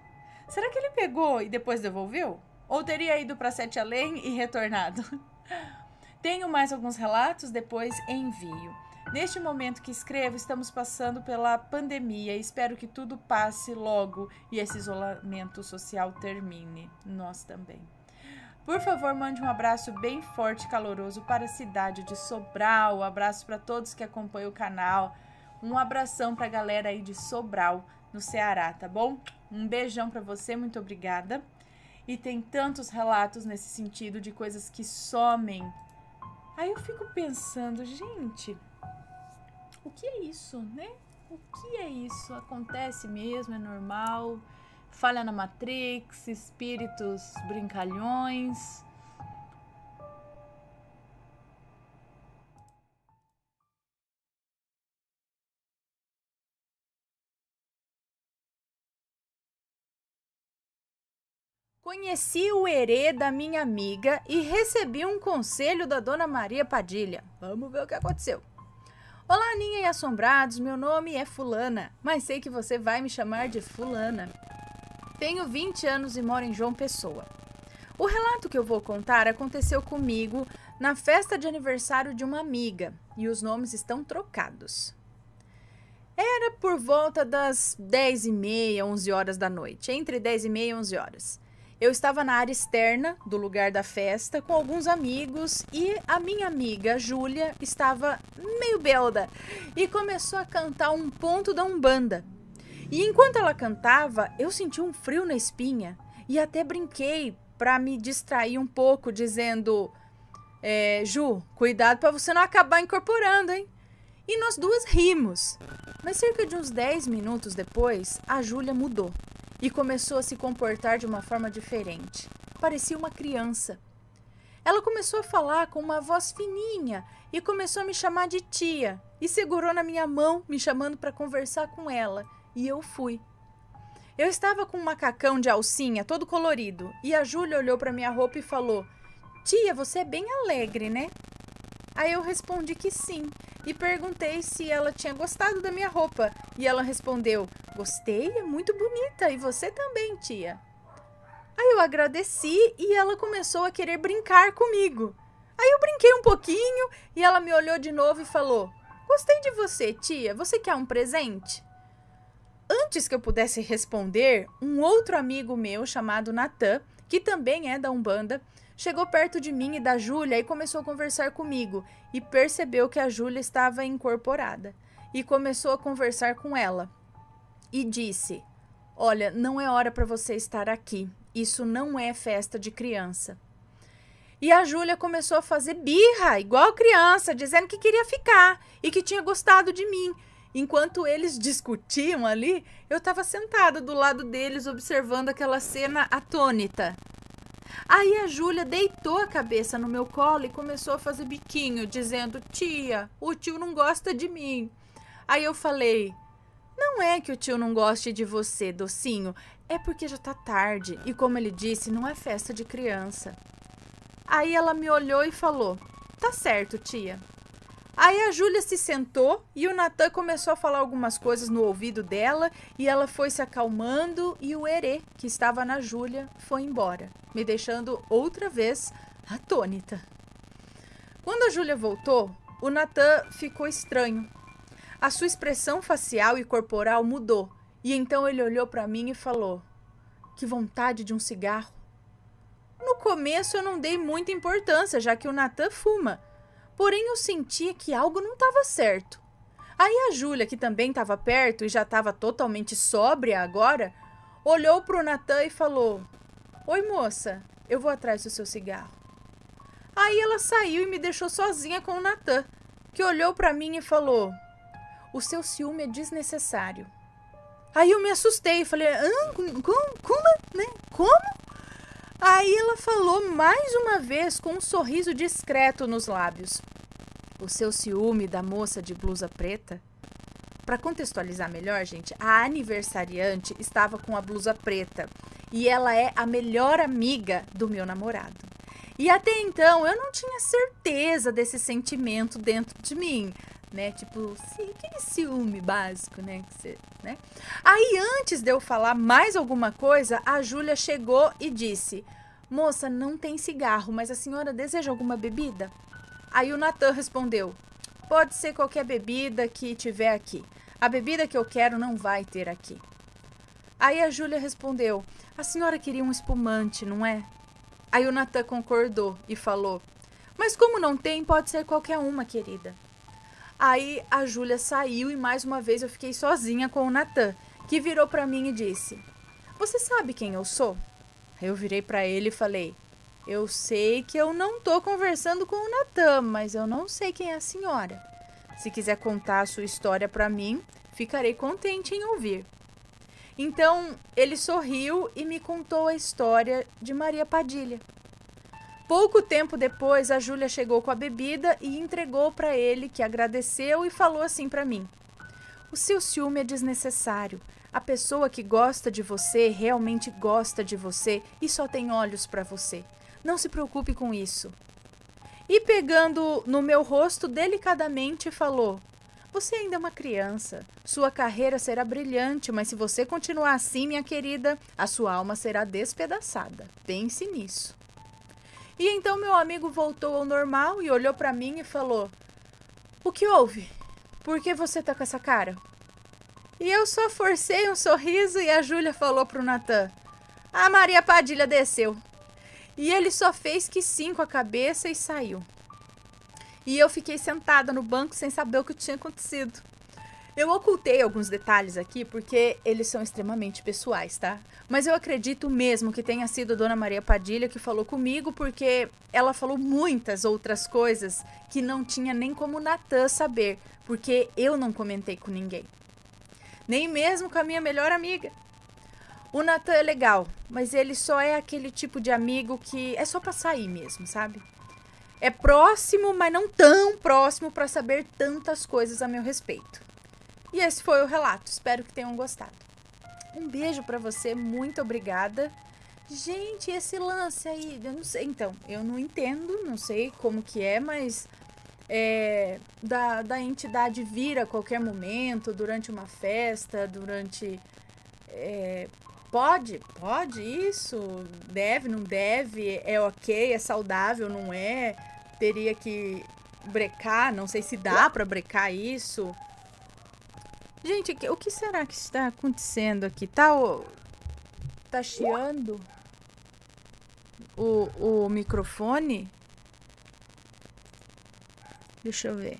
Será que ele pegou e depois devolveu? Ou teria ido para Sete Além e retornado? Tenho mais alguns relatos, depois envio. Neste momento que escrevo, estamos passando pela pandemia e espero que tudo passe logo e esse isolamento social termine. Nós também. Por favor, mande um abraço bem forte e caloroso para a cidade de Sobral. Um abraço para todos que acompanham o canal. Um abração para a galera aí de Sobral, no Ceará, tá bom? Um beijão para você, muito obrigada. E tem tantos relatos nesse sentido de coisas que somem. Aí eu fico pensando, gente, o que é isso, né? O que é isso? Acontece mesmo, é normal? Falha na Matrix, espíritos brincalhões. Conheci o herê da minha amiga e recebi um conselho da Dona Maria Padilha. Vamos ver o que aconteceu. Olá, Aninha e assombrados, meu nome é Fulana, mas sei que você vai me chamar de Fulana. Tenho 20 anos e moro em João Pessoa. O relato que eu vou contar aconteceu comigo na festa de aniversário de uma amiga e os nomes estão trocados. Era por volta das 10h30, 11 horas da noite, entre 10h30 e 11 horas. Eu estava na área externa do lugar da festa com alguns amigos e a minha amiga, Júlia, estava meio belda e começou a cantar um ponto da Umbanda. E enquanto ela cantava, eu senti um frio na espinha e até brinquei para me distrair um pouco, dizendo: Ju, cuidado para você não acabar incorporando, hein? E nós duas rimos. Mas cerca de uns 10 minutos depois, a Júlia mudou e começou a se comportar de uma forma diferente. Parecia uma criança. Ela começou a falar com uma voz fininha e começou a me chamar de tia e segurou na minha mão, me chamando para conversar com ela. E eu fui. Eu estava com um macacão de alcinha, todo colorido, e a Júlia olhou para minha roupa e falou: Tia, você é bem alegre, né? Aí eu respondi que sim, e perguntei se ela tinha gostado da minha roupa. E ela respondeu: Gostei, é muito bonita, e você também, tia. Aí eu agradeci e ela começou a querer brincar comigo. Aí eu brinquei um pouquinho e ela me olhou de novo e falou: Gostei de você, tia, você quer um presente? Antes que eu pudesse responder, um outro amigo meu chamado Natan, que também é da Umbanda, chegou perto de mim e da Júlia e começou a conversar comigo e percebeu que a Júlia estava incorporada e começou a conversar com ela e disse: Olha, não é hora para você estar aqui, isso não é festa de criança. E a Júlia começou a fazer birra, igual criança, dizendo que queria ficar e que tinha gostado de mim. Enquanto eles discutiam ali, eu estava sentada do lado deles observando aquela cena atônita. Aí a Júlia deitou a cabeça no meu colo e começou a fazer biquinho, dizendo: Tia, o tio não gosta de mim. Aí eu falei: Não é que o tio não goste de você, docinho, é porque já tá tarde e, como ele disse, não é festa de criança. Aí ela me olhou e falou: Tá certo, tia. Aí a Júlia se sentou e o Natan começou a falar algumas coisas no ouvido dela e ela foi se acalmando e o herê, que estava na Júlia, foi embora, me deixando outra vez atônita. Quando a Júlia voltou, o Natan ficou estranho. A sua expressão facial e corporal mudou e então ele olhou para mim e falou: Que vontade de um cigarro. No começo eu não dei muita importância, já que o Natan fuma. Porém, eu sentia que algo não estava certo. Aí a Júlia, que também estava perto e já estava totalmente sóbria agora, olhou para o Natan e falou: Oi, moça, eu vou atrás do seu cigarro. Aí ela saiu e me deixou sozinha com o Natan, que olhou para mim e falou: O seu ciúme é desnecessário. Aí eu me assustei e falei: Como? Aí ela falou mais uma vez com um sorriso discreto nos lábios: O seu ciúme da moça de blusa preta? Para contextualizar melhor, gente, a aniversariante estava com a blusa preta e ela é a melhor amiga do meu namorado. E até então eu não tinha certeza desse sentimento dentro de mim, né? Tipo, aquele ciúme básico, né? Aí antes de eu falar mais alguma coisa, a Júlia chegou e disse: moça, não tem cigarro, mas a senhora deseja alguma bebida? Aí o Natan respondeu: pode ser qualquer bebida que tiver aqui. A bebida que eu quero não vai ter aqui. Aí a Júlia respondeu: a senhora queria um espumante, não é? Aí o Natan concordou e falou: mas como não tem, pode ser qualquer uma, querida. Aí a Júlia saiu e mais uma vez eu fiquei sozinha com o Natan, que virou para mim e disse: você sabe quem eu sou? Eu virei para ele e falei: eu sei que eu não tô conversando com o Natan, mas eu não sei quem é a senhora. Se quiser contar a sua história para mim, ficarei contente em ouvir. Então, ele sorriu e me contou a história de Maria Padilha. Pouco tempo depois, a Júlia chegou com a bebida e entregou para ele, que agradeceu e falou assim para mim: o seu ciúme é desnecessário. A pessoa que gosta de você realmente gosta de você e só tem olhos para você. Não se preocupe com isso. E pegando no meu rosto delicadamente falou: você ainda é uma criança. Sua carreira será brilhante, mas se você continuar assim, minha querida, a sua alma será despedaçada. Pense nisso. E então meu amigo voltou ao normal e olhou para mim e falou: o que houve? Por que você tá com essa cara? E eu só forcei um sorriso e a Júlia falou pro Natan: a Maria Padilha desceu. E ele só fez que sim com a cabeça e saiu. E eu fiquei sentada no banco sem saber o que tinha acontecido. Eu ocultei alguns detalhes aqui porque eles são extremamente pessoais, tá? Mas eu acredito mesmo que tenha sido a Dona Maria Padilha que falou comigo, porque ela falou muitas outras coisas que não tinha nem como o Natan saber, porque eu não comentei com ninguém. Nem mesmo com a minha melhor amiga. O Natan é legal, mas ele só é aquele tipo de amigo que é só pra sair mesmo, sabe? É próximo, mas não tão próximo para saber tantas coisas a meu respeito. E esse foi o relato, espero que tenham gostado. Um beijo para você, muito obrigada. Gente, esse lance aí, eu não sei, então, eu não entendo, não sei como que é, mas da entidade vir a qualquer momento, durante uma festa, durante... Pode isso, deve, não deve, é ok, é saudável, não é, teria que brecar, não sei se dá pra brecar isso. Gente, o que será que está acontecendo aqui? Tá chiando o microfone? Deixa eu ver.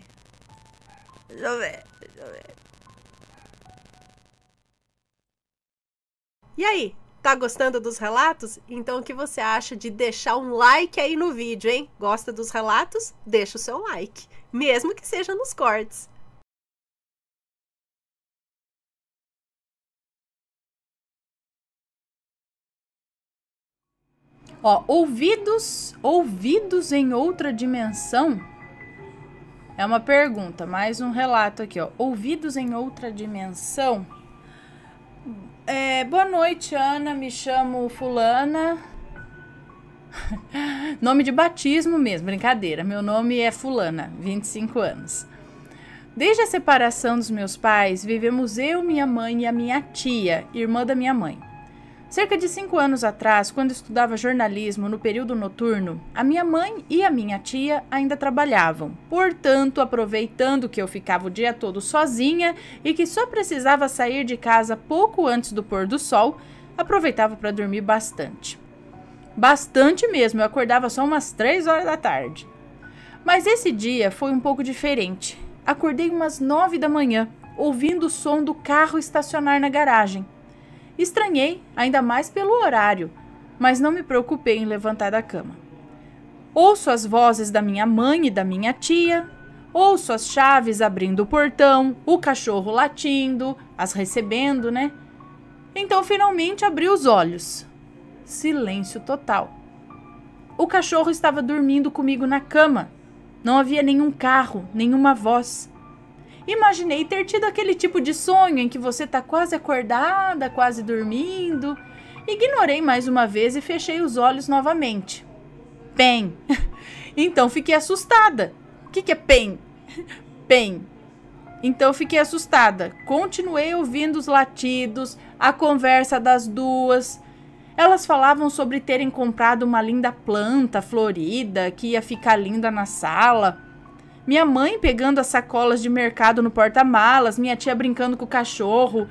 E aí, tá gostando dos relatos? Então o que você acha de deixar um like aí no vídeo, hein? Gosta dos relatos? Deixa o seu like, mesmo que seja nos cortes. Ó, ouvidos em outra dimensão? É uma pergunta, mais um relato aqui, ó. Ouvidos em outra dimensão? Boa noite, Ana. Me chamo Fulana. Nome de batismo mesmo, brincadeira. Meu nome é Fulana, 25 anos. Desde a separação dos meus pais, vivemos eu, minha mãe e a minha tia, irmã da minha mãe. Cerca de 5 anos atrás, quando estudava jornalismo no período noturno, a minha mãe e a minha tia ainda trabalhavam. Portanto, aproveitando que eu ficava o dia todo sozinha e que só precisava sair de casa pouco antes do pôr do sol, aproveitava para dormir bastante. Bastante mesmo, eu acordava só umas 3 horas da tarde. Mas esse dia foi um pouco diferente. Acordei umas 9 da manhã, ouvindo o som do carro estacionar na garagem. Estranhei, ainda mais pelo horário, mas não me preocupei em levantar da cama. Ouço as vozes da minha mãe e da minha tia, ouço as chaves abrindo o portão, o cachorro latindo, as recebendo, né? Então, finalmente, abri os olhos. Silêncio total. O cachorro estava dormindo comigo na cama. Não havia nenhum carro, nenhuma voz. Imaginei ter tido aquele tipo de sonho em que você está quase acordada, quase dormindo. Ignorei mais uma vez e fechei os olhos novamente. PEM. Então fiquei assustada. O que é PEM? PEM. Então fiquei assustada. Continuei ouvindo os latidos, a conversa das duas. Elas falavam sobre terem comprado uma linda planta florida que ia ficar linda na sala. Minha mãe pegando as sacolas de mercado no porta-malas, minha tia brincando com o cachorro.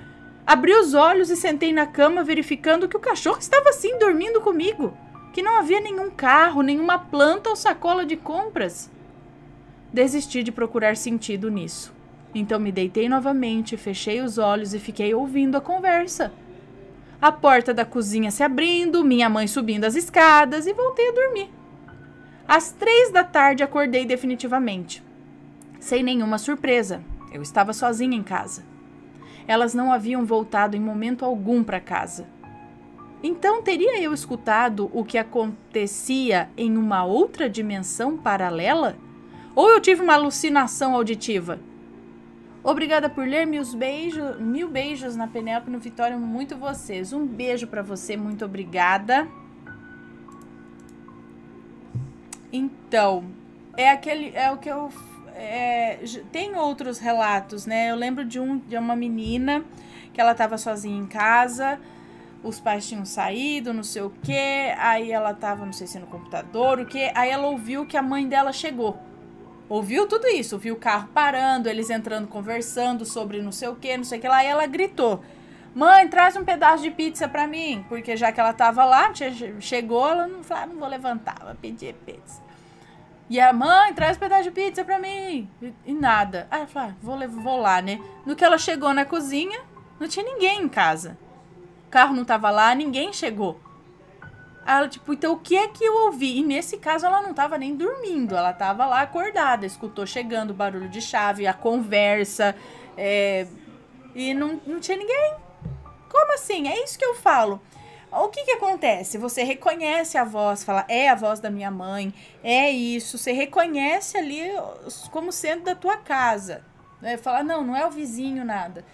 Abri os olhos e sentei na cama verificando que o cachorro estava assim dormindo comigo, que não havia nenhum carro, nenhuma planta ou sacola de compras. Desisti de procurar sentido nisso. Então me deitei novamente, fechei os olhos e fiquei ouvindo a conversa. A porta da cozinha se abrindo, minha mãe subindo as escadas e voltei a dormir. Às 3 da tarde acordei definitivamente. Sem nenhuma surpresa, eu estava sozinha em casa. Elas não haviam voltado em momento algum para casa. Então teria eu escutado o que acontecia em uma outra dimensão paralela? Ou eu tive uma alucinação auditiva? Obrigada por ler, mil beijos na Penélope, no Vitória, muito vocês. Um beijo para você, muito obrigada. Então, tem outros relatos, né? Eu lembro de uma menina que ela estava sozinha em casa, os pais tinham saído, não sei o que, aí ela estava, não sei se no computador, o que, aí ela ouviu que a mãe dela chegou. Ouviu tudo isso, ouviu o carro parando, eles entrando, conversando sobre não sei o que lá, e ela gritou: mãe, traz um pedaço de pizza pra mim, porque já que ela tava lá, chegou, ela não falou, não vou levantar, vou pedir pizza. E a mãe, traz um pedaço de pizza pra mim, e nada. Aí ela falou, vou lá, né? No que ela chegou na cozinha, não tinha ninguém em casa. O carro não tava lá, ninguém chegou. Aí ela, então o que é que eu ouvi? E nesse caso ela não tava nem dormindo, ela tava lá acordada, escutou chegando o barulho de chave, a conversa, e não tinha ninguém. Como assim? É isso que eu falo. O que acontece? Você reconhece a voz, fala, é a voz da minha mãe, é isso, você reconhece ali como sendo da tua casa. Fala, não é o vizinho, nada.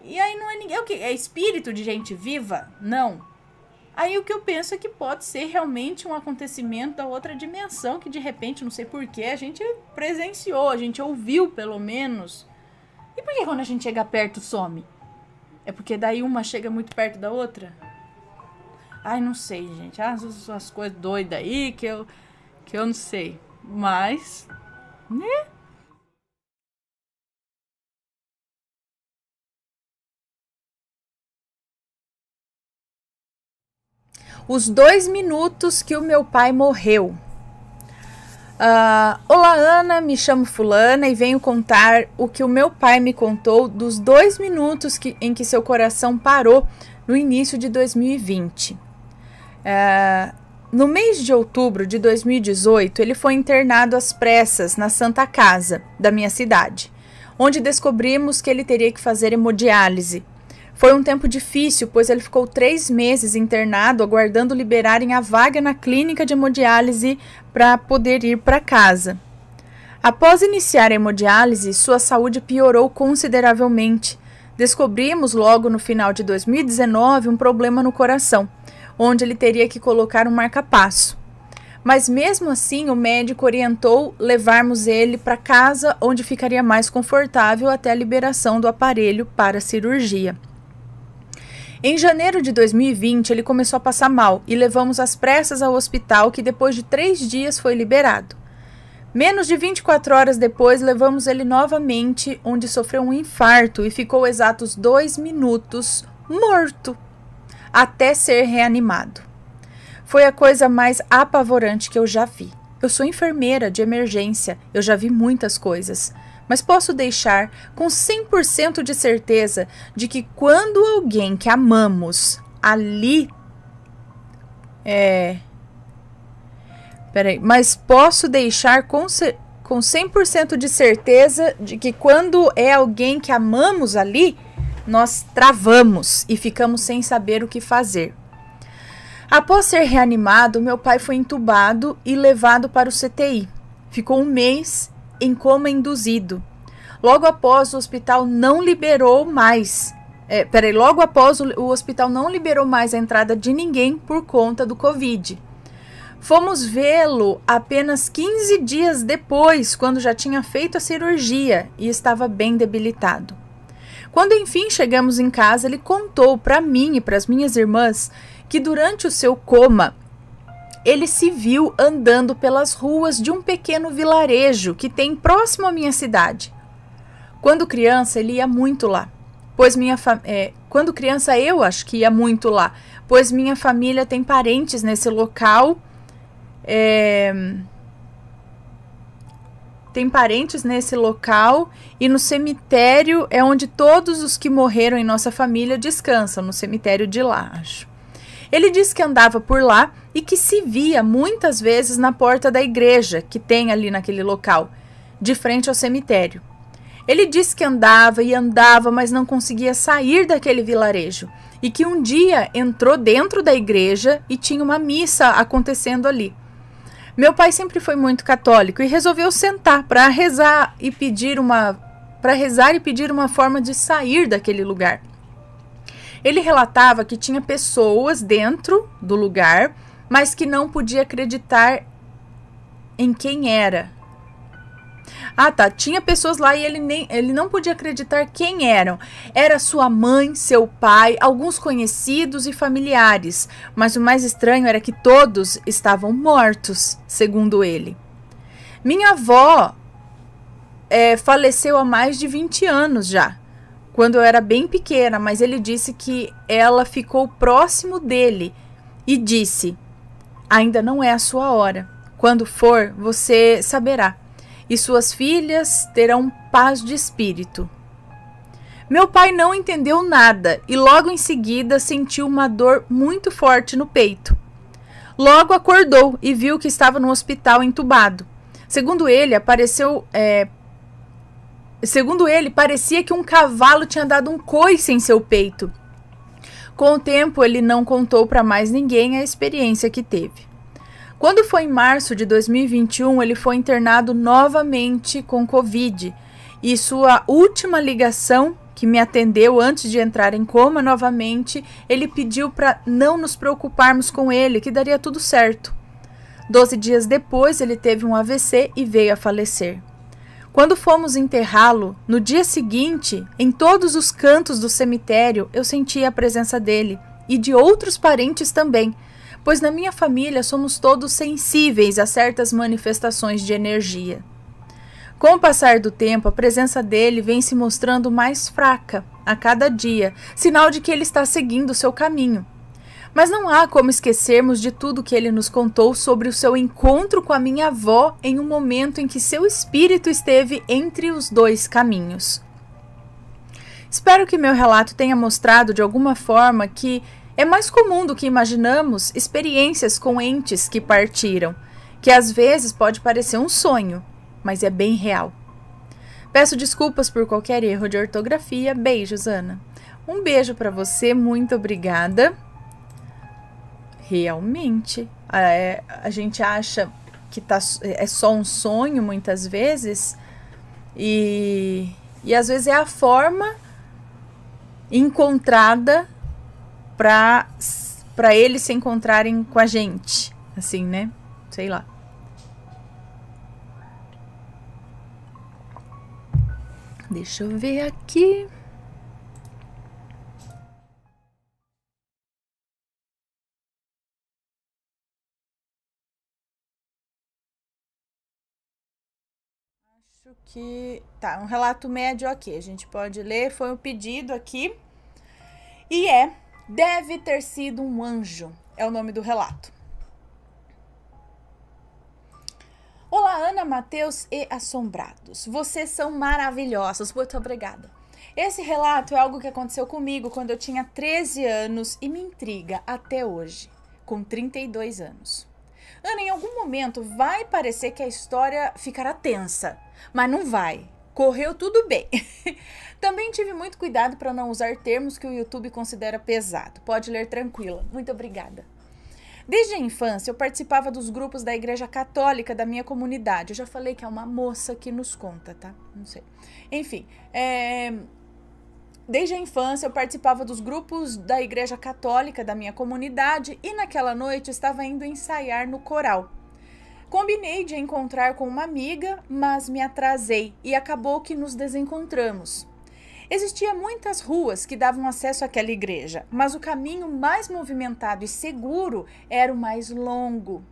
E aí não é ninguém. É o quê? É espírito de gente viva? Não. Aí o que eu penso é que pode ser realmente um acontecimento da outra dimensão, que de repente, não sei porquê, a gente presenciou, a gente ouviu pelo menos. E por que quando a gente chega perto some? É porque daí uma chega muito perto da outra? Ai, não sei, gente. As coisas doidas aí que eu não sei. Mas, né? Os 2 minutos que o meu pai morreu. Olá, Ana, me chamo fulana e venho contar o que o meu pai me contou dos 2 minutos em que seu coração parou no início de 2020. No mês de outubro de 2018, ele foi internado às pressas na Santa Casa da minha cidade, onde descobrimos que ele teria que fazer hemodiálise. Foi um tempo difícil, pois ele ficou 3 meses internado, aguardando liberarem a vaga na clínica de hemodiálise para poder ir para casa. Após iniciar a hemodiálise, sua saúde piorou consideravelmente. Descobrimos logo no final de 2019 um problema no coração, onde ele teria que colocar um marca-passo. Mas mesmo assim, o médico orientou levarmos ele para casa, onde ficaria mais confortável até a liberação do aparelho para a cirurgia. Em janeiro de 2020, ele começou a passar mal e levamos às pressas ao hospital, que depois de 3 dias foi liberado. Menos de 24 horas depois, levamos ele novamente, onde sofreu um infarto e ficou exatos 2 minutos morto, até ser reanimado. Foi a coisa mais apavorante que eu já vi. Eu sou enfermeira de emergência, eu já vi muitas coisas. Mas posso deixar com 100% de certeza de que quando alguém que amamos ali... Mas posso deixar com 100% de certeza de que quando é alguém que amamos ali, nós travamos e ficamos sem saber o que fazer. Após ser reanimado, meu pai foi entubado e levado para o CTI. Ficou 1 mês em coma induzido. Logo após o hospital não liberou mais. Logo após o hospital não liberou mais a entrada de ninguém por conta do Covid. Fomos vê-lo apenas 15 dias depois, quando já tinha feito a cirurgia e estava bem debilitado. Quando enfim chegamos em casa, ele contou para mim e para as minhas irmãs que durante o seu coma, ele se viu andando pelas ruas de um pequeno vilarejo que tem próximo à minha cidade. Quando criança, ele ia muito lá, pois quando criança eu acho que ia muito lá, pois minha família tem parentes nesse local. Tem parentes nesse local e no cemitério é onde todos os que morreram em nossa família descansam, no cemitério de lá, acho. Ele disse que andava por lá e que se via muitas vezes na porta da igreja que tem ali naquele local, de frente ao cemitério. Ele disse que andava e andava, mas não conseguia sair daquele vilarejo e que um dia entrou dentro da igreja e tinha uma missa acontecendo ali. Meu pai sempre foi muito católico e resolveu sentar para rezar e pedir uma forma de sair daquele lugar. Ele relatava que tinha pessoas dentro do lugar, mas que não podia acreditar em quem era. Tinha pessoas lá e ele não podia acreditar quem eram. Era sua mãe, seu pai, alguns conhecidos e familiares. Mas o mais estranho era que todos estavam mortos, segundo ele. Minha avó faleceu há mais de 20 anos já, quando eu era bem pequena, mas ele disse que ela ficou próximo dele e disse: ainda não é a sua hora. Quando for, você saberá. E suas filhas terão paz de espírito. Meu pai não entendeu nada e logo em seguida sentiu uma dor muito forte no peito. Logo acordou e viu que estava no hospital entubado. Segundo ele, parecia que um cavalo tinha dado um coice em seu peito. Com o tempo, ele não contou para mais ninguém a experiência que teve. Quando foi em março de 2021, ele foi internado novamente com Covid e sua última ligação, que me atendeu antes de entrar em coma novamente, ele pediu para não nos preocuparmos com ele, que daria tudo certo. 12 dias depois, ele teve um AVC e veio a falecer. Quando fomos enterrá-lo, no dia seguinte, em todos os cantos do cemitério, eu sentia a presença dele e de outros parentes também, pois na minha família somos todos sensíveis a certas manifestações de energia. Com o passar do tempo, a presença dele vem se mostrando mais fraca a cada dia, sinal de que ele está seguindo o seu caminho. Mas não há como esquecermos de tudo que ele nos contou sobre o seu encontro com a minha avó em um momento em que seu espírito esteve entre os dois caminhos. Espero que meu relato tenha mostrado de alguma forma que é mais comum do que imaginamos experiências com entes que partiram, que às vezes pode parecer um sonho, mas é bem real. Peço desculpas por qualquer erro de ortografia. Beijos, Ana. Um beijo para você, muito obrigada. Realmente, a gente acha que é só um sonho muitas vezes e às vezes é a forma encontrada para eles se encontrarem com a gente, assim, né? Sei lá. Deixa eu ver aqui. Acho que tá, um relato médio aqui. A gente pode ler, foi um pedido aqui. E deve ter sido um anjo, é o nome do relato. Olá, Ana, Matheus e assombrados. Vocês são maravilhosos, muito obrigada. Esse relato é algo que aconteceu comigo quando eu tinha 13 anos e me intriga até hoje, com 32 anos. Ana, em algum momento vai parecer que a história ficará tensa, mas não vai. Correu tudo bem. Também tive muito cuidado para não usar termos que o YouTube considera pesado. Pode ler tranquila. Muito obrigada. Desde a infância, eu participava dos grupos da Igreja Católica da minha comunidade. Eu já falei que é uma moça que nos conta, tá? Não sei. Enfim, desde a infância, eu participava dos grupos da Igreja Católica da minha comunidade e naquela noite eu estava indo ensaiar no coral. Combinei de encontrar com uma amiga, mas me atrasei e acabou que nos desencontramos. Existiam muitas ruas que davam acesso àquela igreja, mas o caminho mais movimentado e seguro era o mais longo.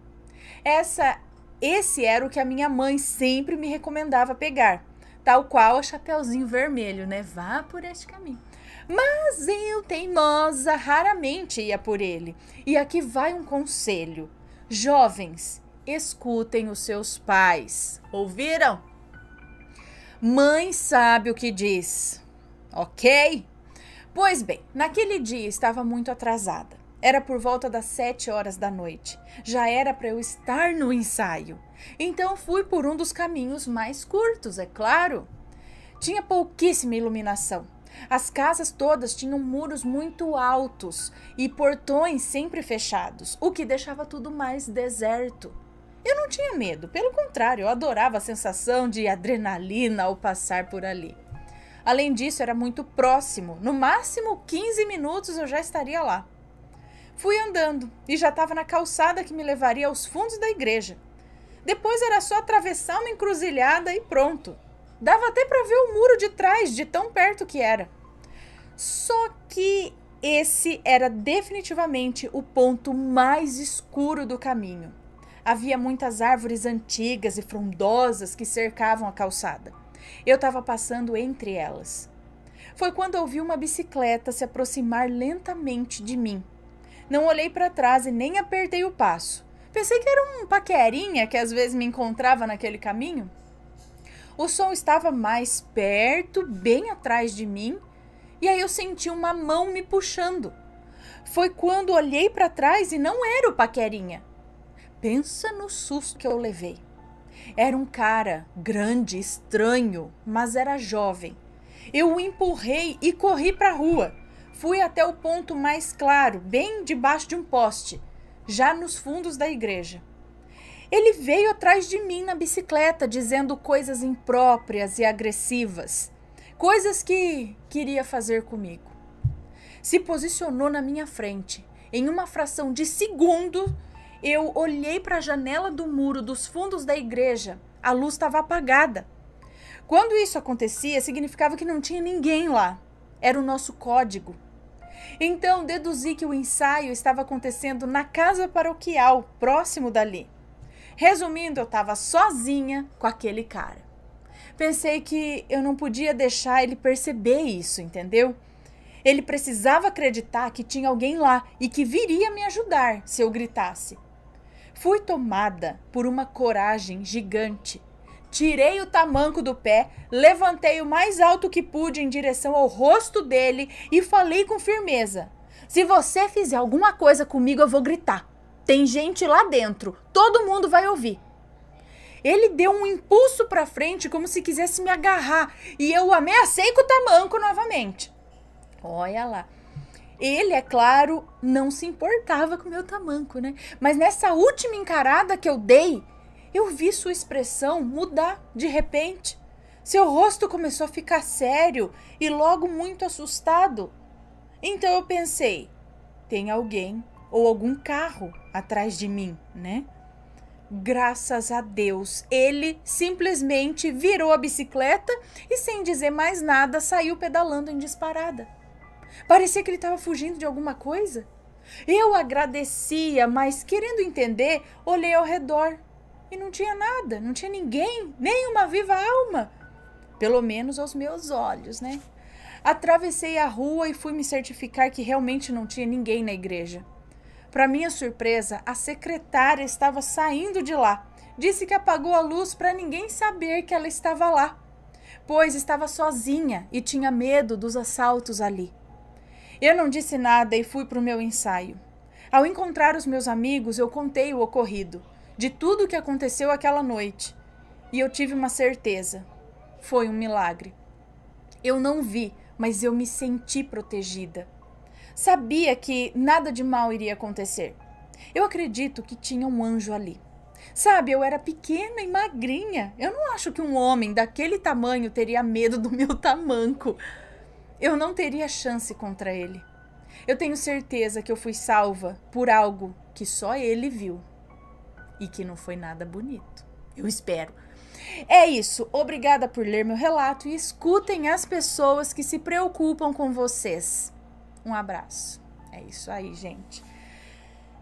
Esse era o que a minha mãe sempre me recomendava pegar, tal qual o Chapeuzinho Vermelho, né? Vá por este caminho. Mas eu, teimosa, raramente ia por ele. E aqui vai um conselho. Jovens, escutem os seus pais. Ouviram? Mãe sabe o que diz. Ok? Pois bem, naquele dia estava muito atrasada. Era por volta das 7 horas da noite. Já era para eu estar no ensaio. Então fui por um dos caminhos mais curtos, é claro. Tinha pouquíssima iluminação. As casas todas tinham muros muito altos e portões sempre fechados, o que deixava tudo mais deserto. Eu não tinha medo, pelo contrário, eu adorava a sensação de adrenalina ao passar por ali. Além disso, era muito próximo, no máximo 15 minutos eu já estaria lá. Fui andando e já estava na calçada que me levaria aos fundos da igreja. Depois era só atravessar uma encruzilhada e pronto. Dava até para ver o muro de trás, de tão perto que era. Só que esse era definitivamente o ponto mais escuro do caminho. Havia muitas árvores antigas e frondosas que cercavam a calçada. Eu estava passando entre elas. Foi quando ouvi uma bicicleta se aproximar lentamente de mim. Não olhei para trás e nem apertei o passo. Pensei que era um paquerinha que às vezes me encontrava naquele caminho. O som estava mais perto, bem atrás de mim, e aí eu senti uma mão me puxando. Foi quando olhei para trás e não era o paquerinha. Pensa no susto que eu levei. Era um cara grande, estranho, mas era jovem. Eu o empurrei e corri para a rua. Fui até o ponto mais claro, bem debaixo de um poste, já nos fundos da igreja. Ele veio atrás de mim na bicicleta, dizendo coisas impróprias e agressivas, coisas que queria fazer comigo. Se posicionou na minha frente. Em uma fração de segundo, eu olhei para a janela do muro dos fundos da igreja. A luz estava apagada. Quando isso acontecia, significava que não tinha ninguém lá. Era o nosso código. Então, deduzi que o ensaio estava acontecendo na casa paroquial, próximo dali. Resumindo, eu estava sozinha com aquele cara. Pensei que eu não podia deixar ele perceber isso, entendeu? Ele precisava acreditar que tinha alguém lá e que viria me ajudar se eu gritasse. Fui tomada por uma coragem gigante. Tirei o tamanco do pé, levantei o mais alto que pude em direção ao rosto dele e falei com firmeza: se você fizer alguma coisa comigo, eu vou gritar. Tem gente lá dentro, todo mundo vai ouvir. Ele deu um impulso para frente como se quisesse me agarrar e eu ameacei com o tamanco novamente. Olha lá. Ele, é claro, não se importava com o meu tamanco, né? Mas nessa última encarada que eu dei, eu vi sua expressão mudar de repente. Seu rosto começou a ficar sério e logo muito assustado. Então eu pensei, tem alguém ou algum carro atrás de mim, né? Graças a Deus, ele simplesmente virou a bicicleta e sem dizer mais nada saiu pedalando em disparada. Parecia que ele estava fugindo de alguma coisa. Eu agradecia, mas querendo entender, olhei ao redor. E não tinha nada, não tinha ninguém, nem uma viva alma. Pelo menos aos meus olhos, né? Atravessei a rua e fui me certificar que realmente não tinha ninguém na igreja. Para minha surpresa, a secretária estava saindo de lá. Disse que apagou a luz para ninguém saber que ela estava lá, pois estava sozinha e tinha medo dos assaltos ali. Eu não disse nada e fui para o meu ensaio. Ao encontrar os meus amigos, eu contei o ocorrido, de tudo o que aconteceu aquela noite. E eu tive uma certeza. Foi um milagre. Eu não vi, mas eu me senti protegida. Sabia que nada de mal iria acontecer. Eu acredito que tinha um anjo ali. Sabe, eu era pequena e magrinha. Eu não acho que um homem daquele tamanho teria medo do meu tamanco. Eu não teria chance contra ele. Eu tenho certeza que eu fui salva por algo que só ele viu. E que não foi nada bonito. Eu espero. É isso. Obrigada por ler meu relato e escutem as pessoas que se preocupam com vocês. Um abraço. É isso aí, gente.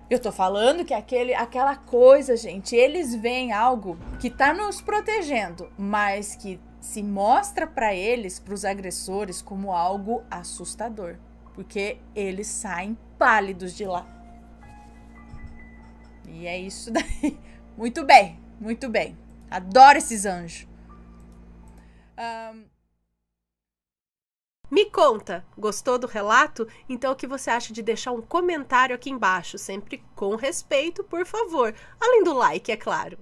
Eu tô falando que aquela coisa, gente, eles veem algo que tá nos protegendo, mas que se mostra para eles, para os agressores, como algo assustador, porque eles saem pálidos de lá. E é isso daí. Muito bem, muito bem. Adoro esses anjos. Me conta, gostou do relato? Então o que você acha de deixar um comentário aqui embaixo, sempre com respeito, por favor. Além do like, é claro.